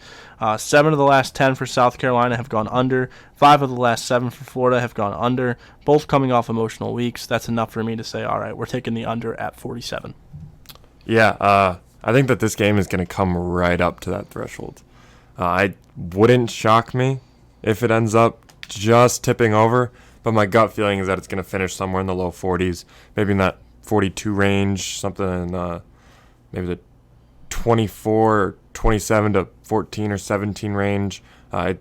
7 of the last 10 for South Carolina have gone under. 5 of the last 7 for Florida have gone under. Both coming off emotional weeks. That's enough for me to say, all right, we're taking the under at 47. Yeah, I think that this game is going to come right up to that threshold. It wouldn't shock me if it ends up just tipping over, but my gut feeling is that it's going to finish somewhere in the low 40s, maybe in that 42 range, something in maybe the 24 or 27 to 14 or 17 range. I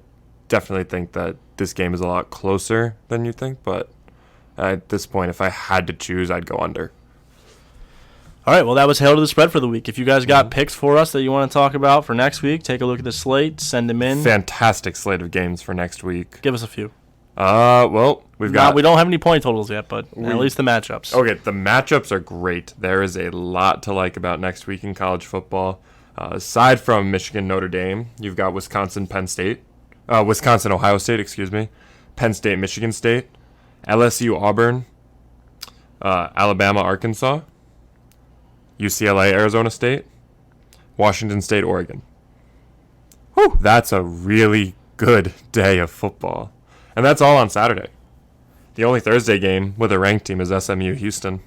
definitely think that this game is a lot closer than you think, but at this point, if I had to choose, I'd go under. All right, well, that was Hail to the Spread for the week. If you guys got picks for us that you want to talk about for next week, take a look at the slate, send them in. Fantastic slate of games for next week. Give us a few. Well, we don't have any point totals yet, but at least the matchups. Okay, the matchups are great. There is a lot to like about next week in college football. Aside from Michigan, Notre Dame, you've got Wisconsin, Ohio State, Penn State, Michigan State, LSU, Auburn, Alabama, Arkansas, UCLA, Arizona State, Washington State, Oregon. Whew, that's a really good day of football. And that's all on Saturday. The only Thursday game with a ranked team is SMU Houston.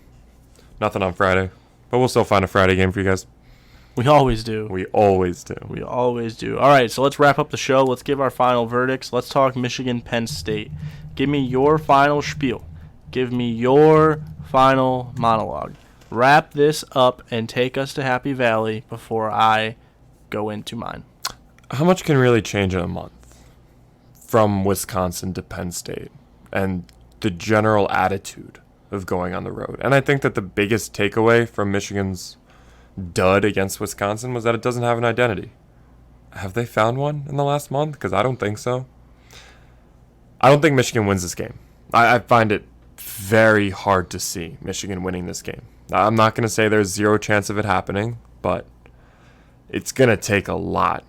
Nothing on Friday. But we'll still find a Friday game for you guys. We always do. We always do. We always do. All right, so let's wrap up the show. Let's give our final verdicts. Let's talk Michigan, Penn State. Give me your final spiel. Give me your final monologue. Wrap this up and take us to Happy Valley before I go into mine. How much can really change in a month? From Wisconsin to Penn State and the general attitude of going on the road. And I think that the biggest takeaway from Michigan's dud against Wisconsin was that it doesn't have an identity. Have they found one in the last month? Because I don't think so. I don't think Michigan wins this game. I find it very hard to see Michigan winning this game. I'm not going to say there's zero chance of it happening, but it's going to take a lot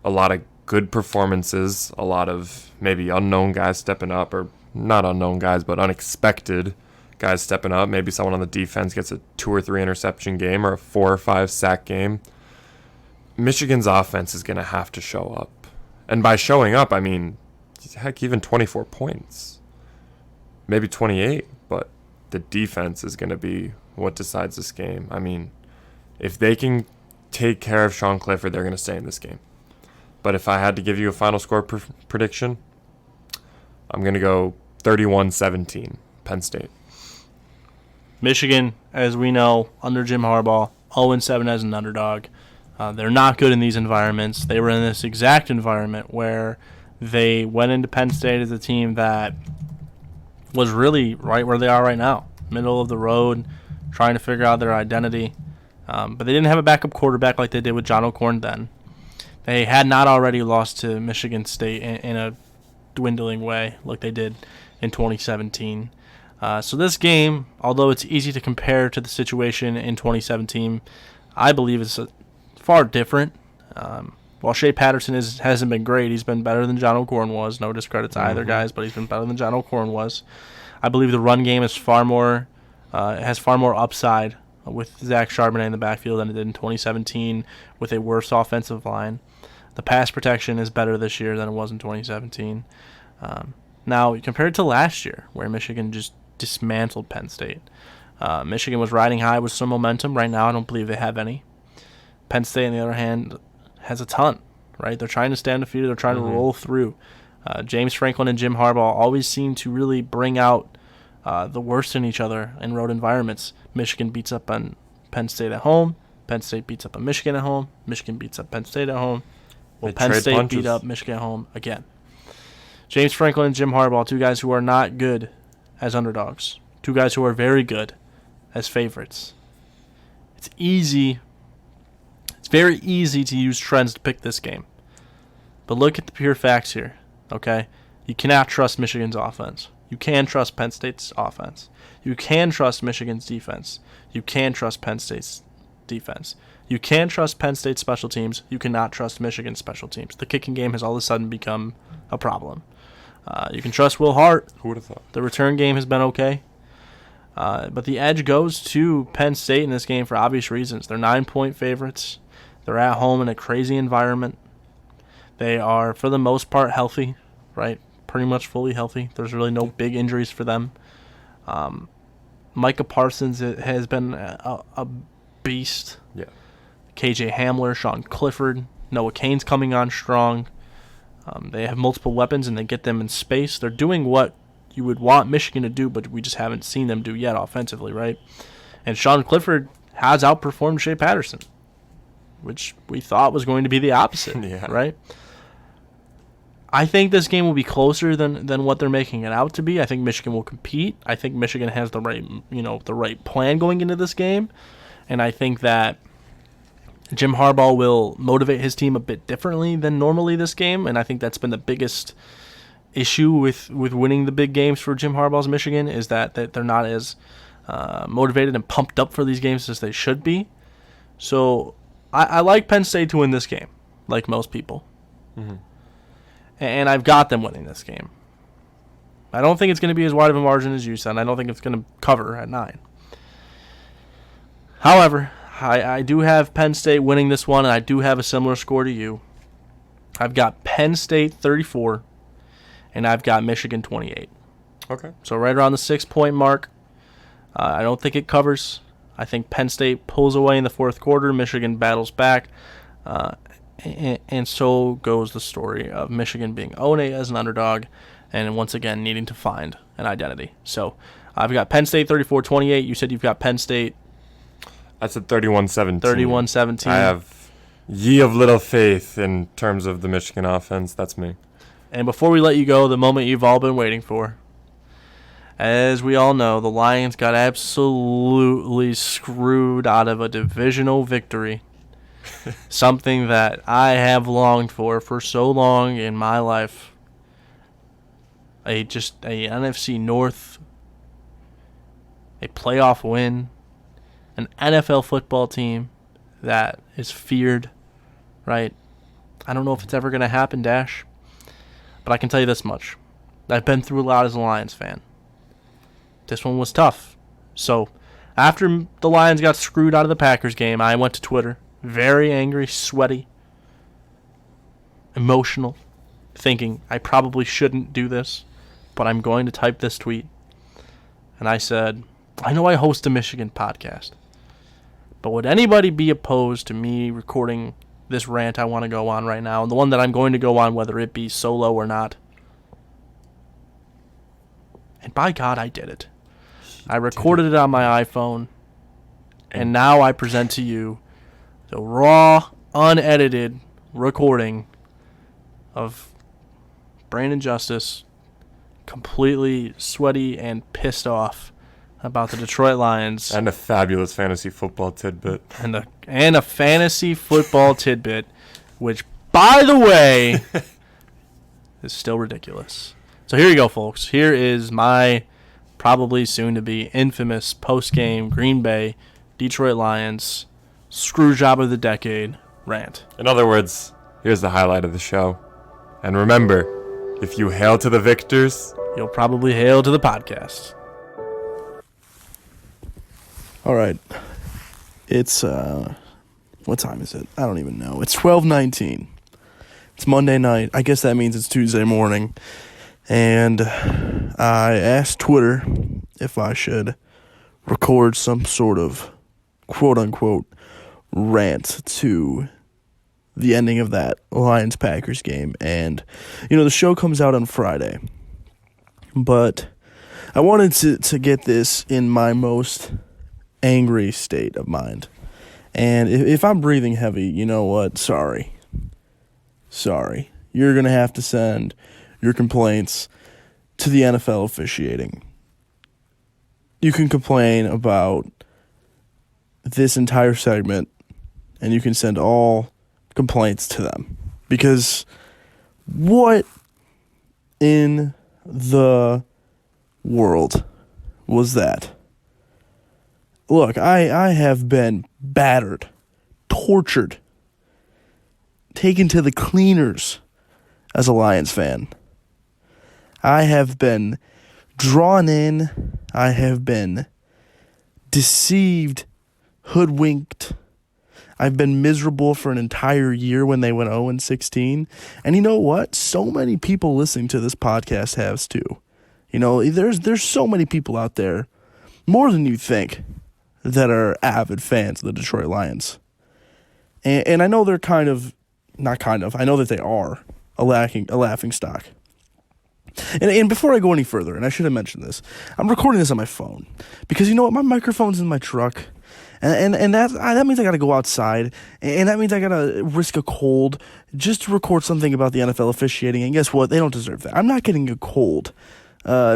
of good performances, a lot of maybe unknown guys stepping up, or not unknown guys, but unexpected guys stepping up. Maybe someone on the defense gets a 2 or 3 interception game or a 4 or 5 sack game. Michigan's offense is going to have to show up. And by showing up, I mean, heck, even 24 points. Maybe 28, but the defense is going to be what decides this game. I mean, if they can take care of Sean Clifford, they're going to stay in this game. But if I had to give you a final score prediction, I'm going to go 31-17, Penn State. Michigan, as we know, under Jim Harbaugh, 0-7 as an underdog. They're not good in these environments. They were in this exact environment where they went into Penn State as a team that was really right where they are right now, middle of the road, trying to figure out their identity. But they didn't have a backup quarterback like they did with John O'Korn then. They had not already lost to Michigan State in a dwindling way like they did in 2017. So this game, although it's easy to compare to the situation in 2017, I believe it's far different. While Shea Patterson hasn't been great, he's been better than John O'Korn was. No discredit to either guys, but he's been better than John O'Korn was. I believe the run game is has far more upside with Zach Charbonnet in the backfield than it did in 2017 with a worse offensive line. The pass protection is better this year than it was in 2017. Now, compared to last year, where Michigan just dismantled Penn State. Michigan was riding high with some momentum. Right now, I don't believe they have any. Penn State, on the other hand, has a ton, right? They're trying to stay undefeated. They're trying to roll through. James Franklin and Jim Harbaugh always seem to really bring out the worst in each other in road environments. Michigan beats up on Penn State at home. Penn State beats up on Michigan at home. Michigan beats up Penn State at home. Well, Penn State beat up Michigan at home again. James Franklin and Jim Harbaugh, two guys who are not good as underdogs. Two guys who are very good as favorites. It's very easy to use trends to pick this game. But look at the pure facts here, okay? You cannot trust Michigan's offense. You can trust Penn State's offense. You can trust Michigan's defense. You can trust Penn State's defense. You can trust Penn State's special teams. You cannot trust Michigan's special teams. The kicking game has all of a sudden become a problem. You can trust Will Hart. Who would have thought? The return game has been okay. But the edge goes to Penn State in this game for obvious reasons. They're 9-point favorites. They're at home in a crazy environment. They are, for the most part, healthy, right? Pretty much fully healthy. There's really no big injuries for them. Micah Parsons has been a beast. Yeah. KJ Hamler, Sean Clifford, Noah Cain's coming on strong. They have multiple weapons, and they get them in space. They're doing what you would want Michigan to do, but we just haven't seen them do yet offensively, right? And Sean Clifford has outperformed Shea Patterson, which we thought was going to be the opposite, right? I think this game will be closer than what they're making it out to be. I think Michigan will compete. I think Michigan has the right plan going into this game, and I think that Jim Harbaugh will motivate his team a bit differently than normally this game, and I think that's been the biggest issue with winning the big games for Jim Harbaugh's Michigan is that they're not as motivated and pumped up for these games as they should be. So I like Penn State to win this game, like most people. Mm-hmm. And I've got them winning this game. I don't think it's going to be as wide of a margin as you said. I don't think it's going to cover at 9. However, I do have Penn State winning this one, and I do have a similar score to you. I've got Penn State 34, and I've got Michigan 28. Okay. So right around the 6-point mark. I don't think it covers. I think Penn State pulls away in the fourth quarter. Michigan battles back. And so goes the story of Michigan being 0-8 as an underdog and once again needing to find an identity. So I've got Penn State 34-28. You said you've got Penn State. That's at 31-17. 31-17. I have ye of little faith in terms of the Michigan offense. That's me. And before we let you go, the moment you've all been waiting for. As we all know, the Lions got absolutely screwed out of a divisional victory. Something that I have longed for so long in my life. A NFC North, a playoff win, an NFL football team that is feared, right? I don't know if it's ever going to happen, Dash, but I can tell you this much. I've been through a lot as a Lions fan. this one was tough. So after the Lions got screwed out of the Packers game, I went to Twitter, very angry, sweaty, emotional, thinking I probably shouldn't do this, but I'm going to type this tweet. And I said, I know I host a Michigan podcast, but would anybody be opposed to me recording this rant I want to go on right now, and the one that I'm going to go on, whether it be solo or not? And by God, I did it. I recorded it on my iPhone, and now I present to you the raw, unedited recording of Brandon Justice completely sweaty and pissed off about the Detroit Lions. And a fabulous fantasy football tidbit. And a fantasy football tidbit, which, by the way, is still ridiculous. So here you go, folks. Here is my probably soon-to-be infamous post-game Green Bay Detroit Lions screw job of the decade rant. In other words, here's the highlight of the show. And remember, if you hail to the victors, you'll probably hail to the podcast. All right. It's, what time is it? I don't even know. It's 12:19. It's Monday night. I guess that means it's Tuesday morning. And I asked Twitter if I should record some sort of quote-unquote rant to the ending of that Lions-Packers game. And, the show comes out on Friday. But I wanted to get this in my most angry state of mind. And if I'm breathing heavy, you know what? Sorry. You're going to have to send your complaints to the NFL officiating. You can complain about this entire segment, and you can send all complaints to them. Because what in the world was that? Look, I have been battered, tortured, taken to the cleaners as a Lions fan. I have been drawn in. I have been deceived, hoodwinked. I've been miserable for an entire year when they went 0-16. And you know what? So many people listening to this podcast have too. There's so many people out there, more than you think, that are avid fans of the Detroit Lions. And I know they're I know that they are a laughing stock. And before I go any further, and I should have mentioned this, I'm recording this on my phone. Because you know what? My microphone's in my truck. And that means I got to go outside. And that means I got to risk a cold just to record something about the NFL officiating. And guess what? They don't deserve that. I'm not getting a cold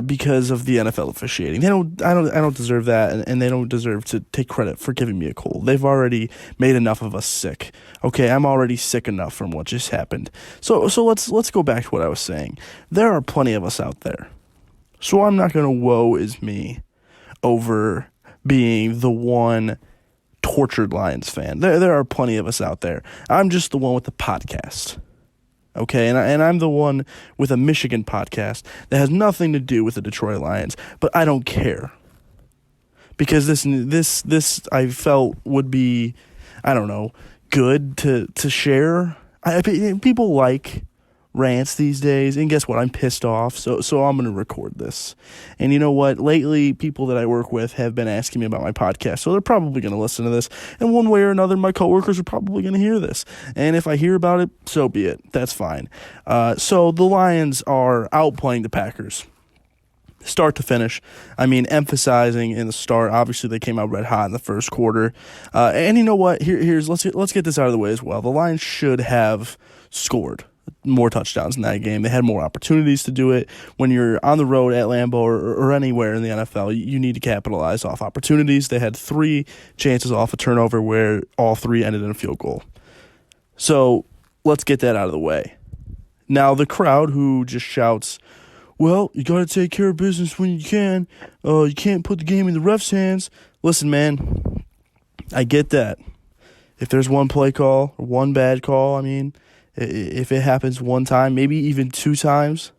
because of the NFL officiating. I don't deserve that, and they don't deserve to take credit for giving me a cold. They've already made enough of us sick. Okay, I'm already sick enough from what just happened. So let's go back to what I was saying. There are plenty of us out there. So I'm not going to woe is me over being the one tortured Lions fan. There are plenty of us out there. I'm just the one with the podcast. Okay, and I'm the one with a Michigan podcast that has nothing to do with the Detroit Lions, but I don't care. Because this I felt would be, I don't know, good to share. People like rants these days, and guess what? I'm pissed off, so I'm going to record this. And you know what? Lately, people that I work with have been asking me about my podcast, so they're probably going to listen to this. And one way or another, my coworkers are probably going to hear this. And if I hear about it, so be it. That's fine. So the Lions are outplaying the Packers, start to finish. I mean, emphasizing in the start. Obviously, they came out red hot in the first quarter. And you know what? Let's get this out of the way as well. The Lions should have scored more touchdowns in that game. They had more opportunities to do it. When you're on the road at Lambeau or anywhere in the NFL, you need to capitalize off opportunities. They had 3 chances off a turnover where all 3 ended in a field goal. So let's get that out of the way. Now, the crowd who just shouts, well, you got to take care of business when you can. You can't put the game in the ref's hands. Listen, man, I get that. If there's one play call or one bad call, I mean, if it happens one time, maybe even 2 times,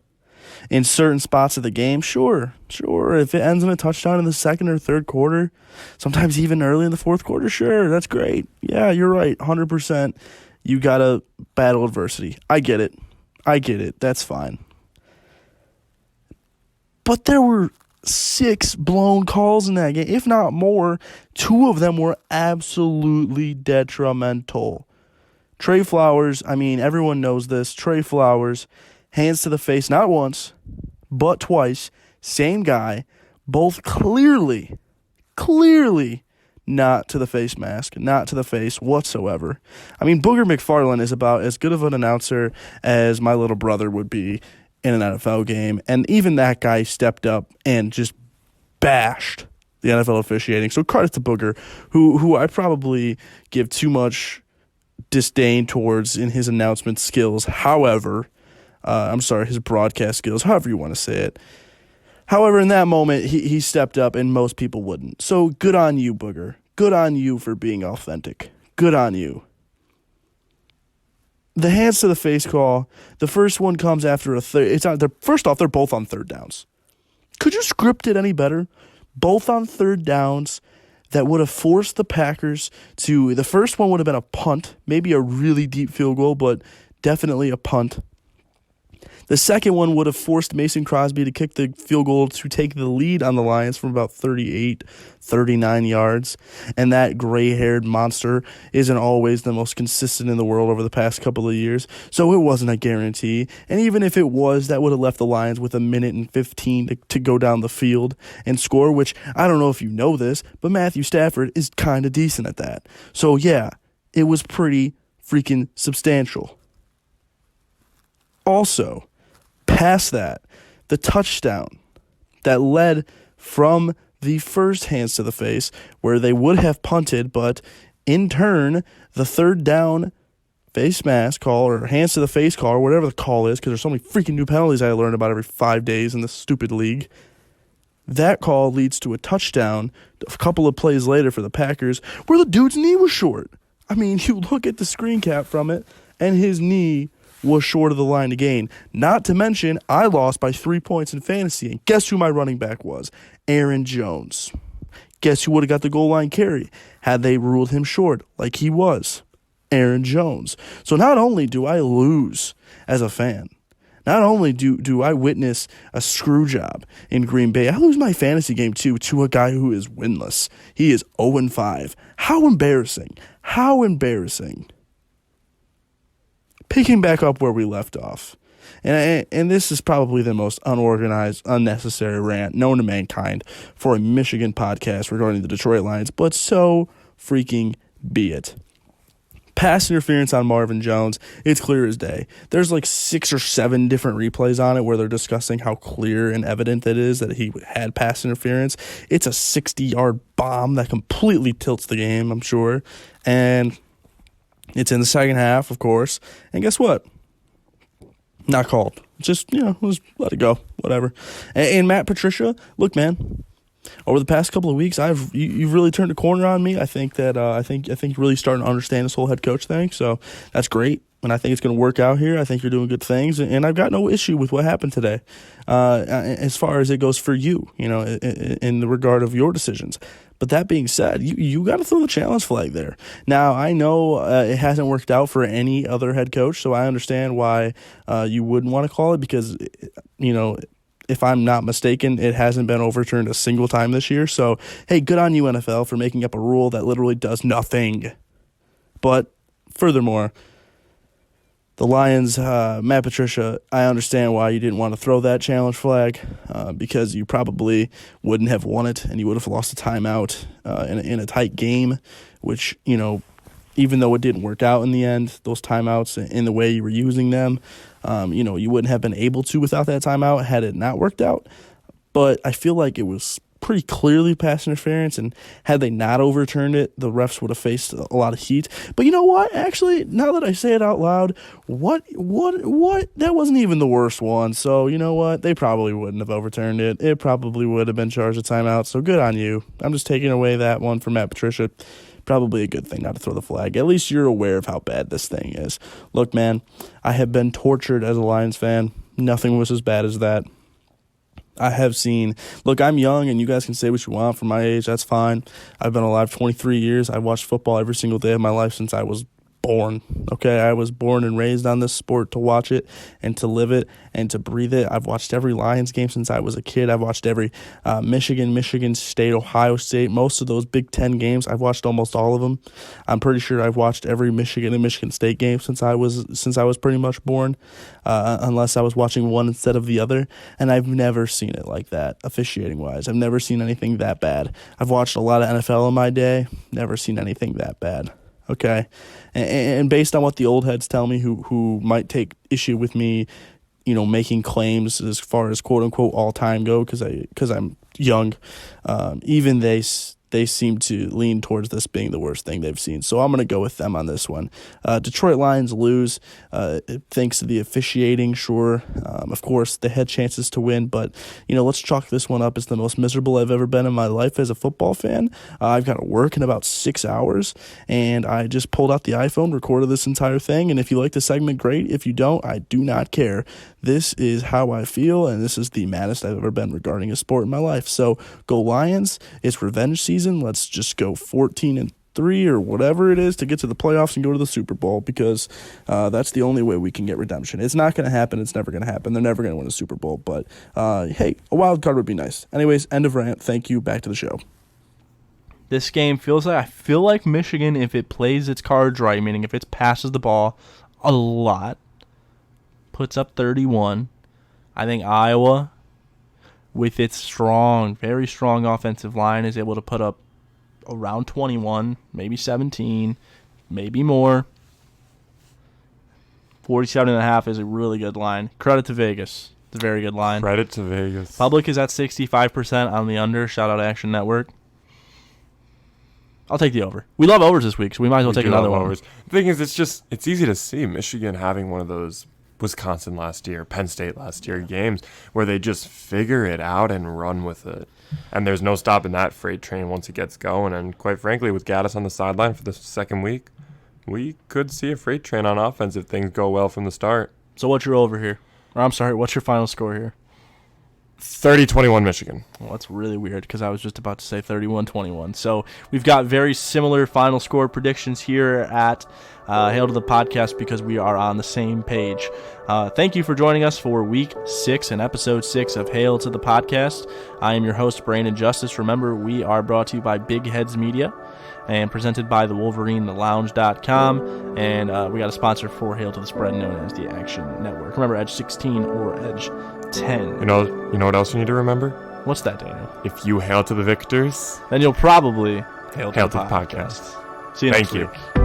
in certain spots of the game, sure. If it ends in a touchdown in the second or third quarter, sometimes even early in the fourth quarter, sure, that's great. Yeah, you're right, 100%. You got to battle adversity. I get it. That's fine. But there were 6 blown calls in that game, if not more. 2 of them were absolutely detrimental. Trey Flowers, I mean, everyone knows this. Trey Flowers, hands to the face, not once, but twice. Same guy, both clearly not to the face mask, not to the face whatsoever. I mean, Booger McFarland is about as good of an announcer as my little brother would be in an NFL game, and even that guy stepped up and just bashed the NFL officiating. So credit to Booger, who I probably give too much disdain towards in his announcement skills. However, his broadcast skills, however you want to say it. However, in that moment, he stepped up and most people wouldn't. So good on you, Booger. Good on you for being authentic. Good on you. The hands to the face call, the first one comes after a third. First off, they're both on third downs. Could you script it any better? Both on third downs that would have forced the Packers to, the first one would have been a punt, maybe a really deep field goal, but definitely a punt. The second one would have forced Mason Crosby to kick the field goal to take the lead on the Lions from about 38, 39 yards. And that gray-haired monster isn't always the most consistent in the world over the past couple of years. So it wasn't a guarantee. And even if it was, that would have left the Lions with 1:15 to go down the field and score, which I don't know if you know this, but Matthew Stafford is kind of decent at that. So yeah, it was pretty freaking substantial. Also, past that, the touchdown that led from the first hands to the face, where they would have punted, but in turn, the third down face mask call or hands to the face call or whatever the call is, because there's so many freaking new penalties I learn about every 5 days in this stupid league. That call leads to a touchdown a couple of plays later for the Packers, where the dude's knee was short. I mean, you look at the screen cap from it, and his knee was short of the line to gain. Not to mention, I lost by 3 points in fantasy. And guess who my running back was? Aaron Jones. Guess who would have got the goal line carry had they ruled him short like he was? Aaron Jones. So not only do I lose as a fan, not only do I witness a screw job in Green Bay, I lose my fantasy game too to a guy who is winless. He is 0-5. How embarrassing. How embarrassing. Picking back up where we left off, and this is probably the most unorganized, unnecessary rant known to mankind for a Michigan podcast regarding the Detroit Lions, but so freaking be it. Pass interference on Marvin Jones, it's clear as day. There's like 6 or 7 different replays on it where they're discussing how clear and evident it is that he had pass interference. It's a 60-yard bomb that completely tilts the game, I'm sure, and it's in the second half, of course. And guess what? Not called. Just, just let it go. Whatever. And Matt Patricia, look, man, over the past couple of weeks, you've really turned a corner on me. I think that I think you're really starting to understand this whole head coach thing. So that's great. And I think it's going to work out here. I think you're doing good things. And I've got no issue with what happened today as far as it goes for you, in the regard of your decisions. But that being said, you got to throw the challenge flag there. Now, I know it hasn't worked out for any other head coach, so I understand why you wouldn't want to call it because, if I'm not mistaken, it hasn't been overturned a single time this year. So, hey, good on you, NFL, for making up a rule that literally does nothing. But furthermore, the Lions, Matt Patricia, I understand why you didn't want to throw that challenge flag because you probably wouldn't have won it and you would have lost a timeout in a tight game, which, even though it didn't work out in the end, those timeouts in the way you were using them, you wouldn't have been able to without that timeout had it not worked out. But I feel like it was pretty clearly pass interference, and had they not overturned it, the refs would have faced a lot of heat. But you know what? Actually, now that I say it out loud, what? That wasn't even the worst one. So you know what? They probably wouldn't have overturned it. It probably would have been charged a timeout. So good on you. I'm just taking away that one from Matt Patricia. Probably a good thing not to throw the flag. At least you're aware of how bad this thing is. Look, man, I have been tortured as a Lions fan Nothing was as bad as that. I have seen, look, I'm young, and you guys can say what you want for my age. That's fine. I've been alive 23 years. I watched football every single day of my life since I was born. Okay, I was born and raised on this sport to watch it and to live it and to breathe it. I've watched every Lions game since I was a kid. I've watched every Michigan State, Ohio State, most of those Big Ten games. I've watched almost all of them. I'm pretty sure I've watched every Michigan and Michigan State game since I was pretty much born, unless I was watching one instead of the other. And I've never seen it like that, officiating wise. I've never seen anything that bad. I've watched a lot of NFL in my day. Never seen anything that bad. Okay, and based on what the old heads tell me, who might take issue with me, making claims as far as quote unquote all time go, because I'm young, even they seem to lean towards this being the worst thing they've seen. So I'm going to go with them on this one. Detroit Lions lose thanks to the officiating, sure. Of course, they had chances to win, but, let's chalk this one up as the most miserable I've ever been in my life as a football fan. I've got to work in about 6 hours, and I just pulled out the iPhone, recorded this entire thing, and if you like the segment, great. If you don't, I do not care. This is how I feel, and this is the maddest I've ever been regarding a sport in my life. So go Lions. It's revenge season. Let's just go 14-3 or whatever it is to get to the playoffs and go to the Super Bowl, because that's the only way we can get redemption. It's not going to happen. It's never going to happen. They're never going to win a Super Bowl. But, hey, a wild card would be nice. Anyways, end of rant. Thank you. Back to the show. This game I feel like Michigan, if it plays its cards right, meaning if it passes the ball a lot, puts up 31. I think Iowa, with its very strong offensive line, is able to put up around 21, maybe 17, maybe more. 47.5 is a really good line. Credit to Vegas. It's a very good line. Credit to Vegas. Public is at 65% on the under. Shout out Action Network. I'll take the over. We love overs this week, so we might as well take another one. Overs. The thing is, it's easy to see Michigan having one of those Wisconsin last year, Penn State last year games where they just figure it out and run with it. And there's no stopping that freight train once it gets going. And quite frankly, with Gaddis on the sideline for the second week, we could see a freight train on offense if things go well from the start. So what's your over here? Or I'm sorry, what's your final score here? 30-21 Michigan. Well, that's really weird because I was just about to say 31-21. So we've got very similar final score predictions here at Hail to the Podcast because we are on the same page. Thank you for joining us for Week 6 and Episode 6 of Hail to the Podcast. I am your host, Brandon Justice. Remember, we are brought to you by Big Heads Media and presented by the WolverineLounge.com. And we got a sponsor for Hail to the Spread known as the Action Network. Remember, Edge 16 or Edge 10. You know what else you need to remember? What's that, Daniel? If you hail to the victors, then you'll probably hail to the podcast. See you next week. Thank you.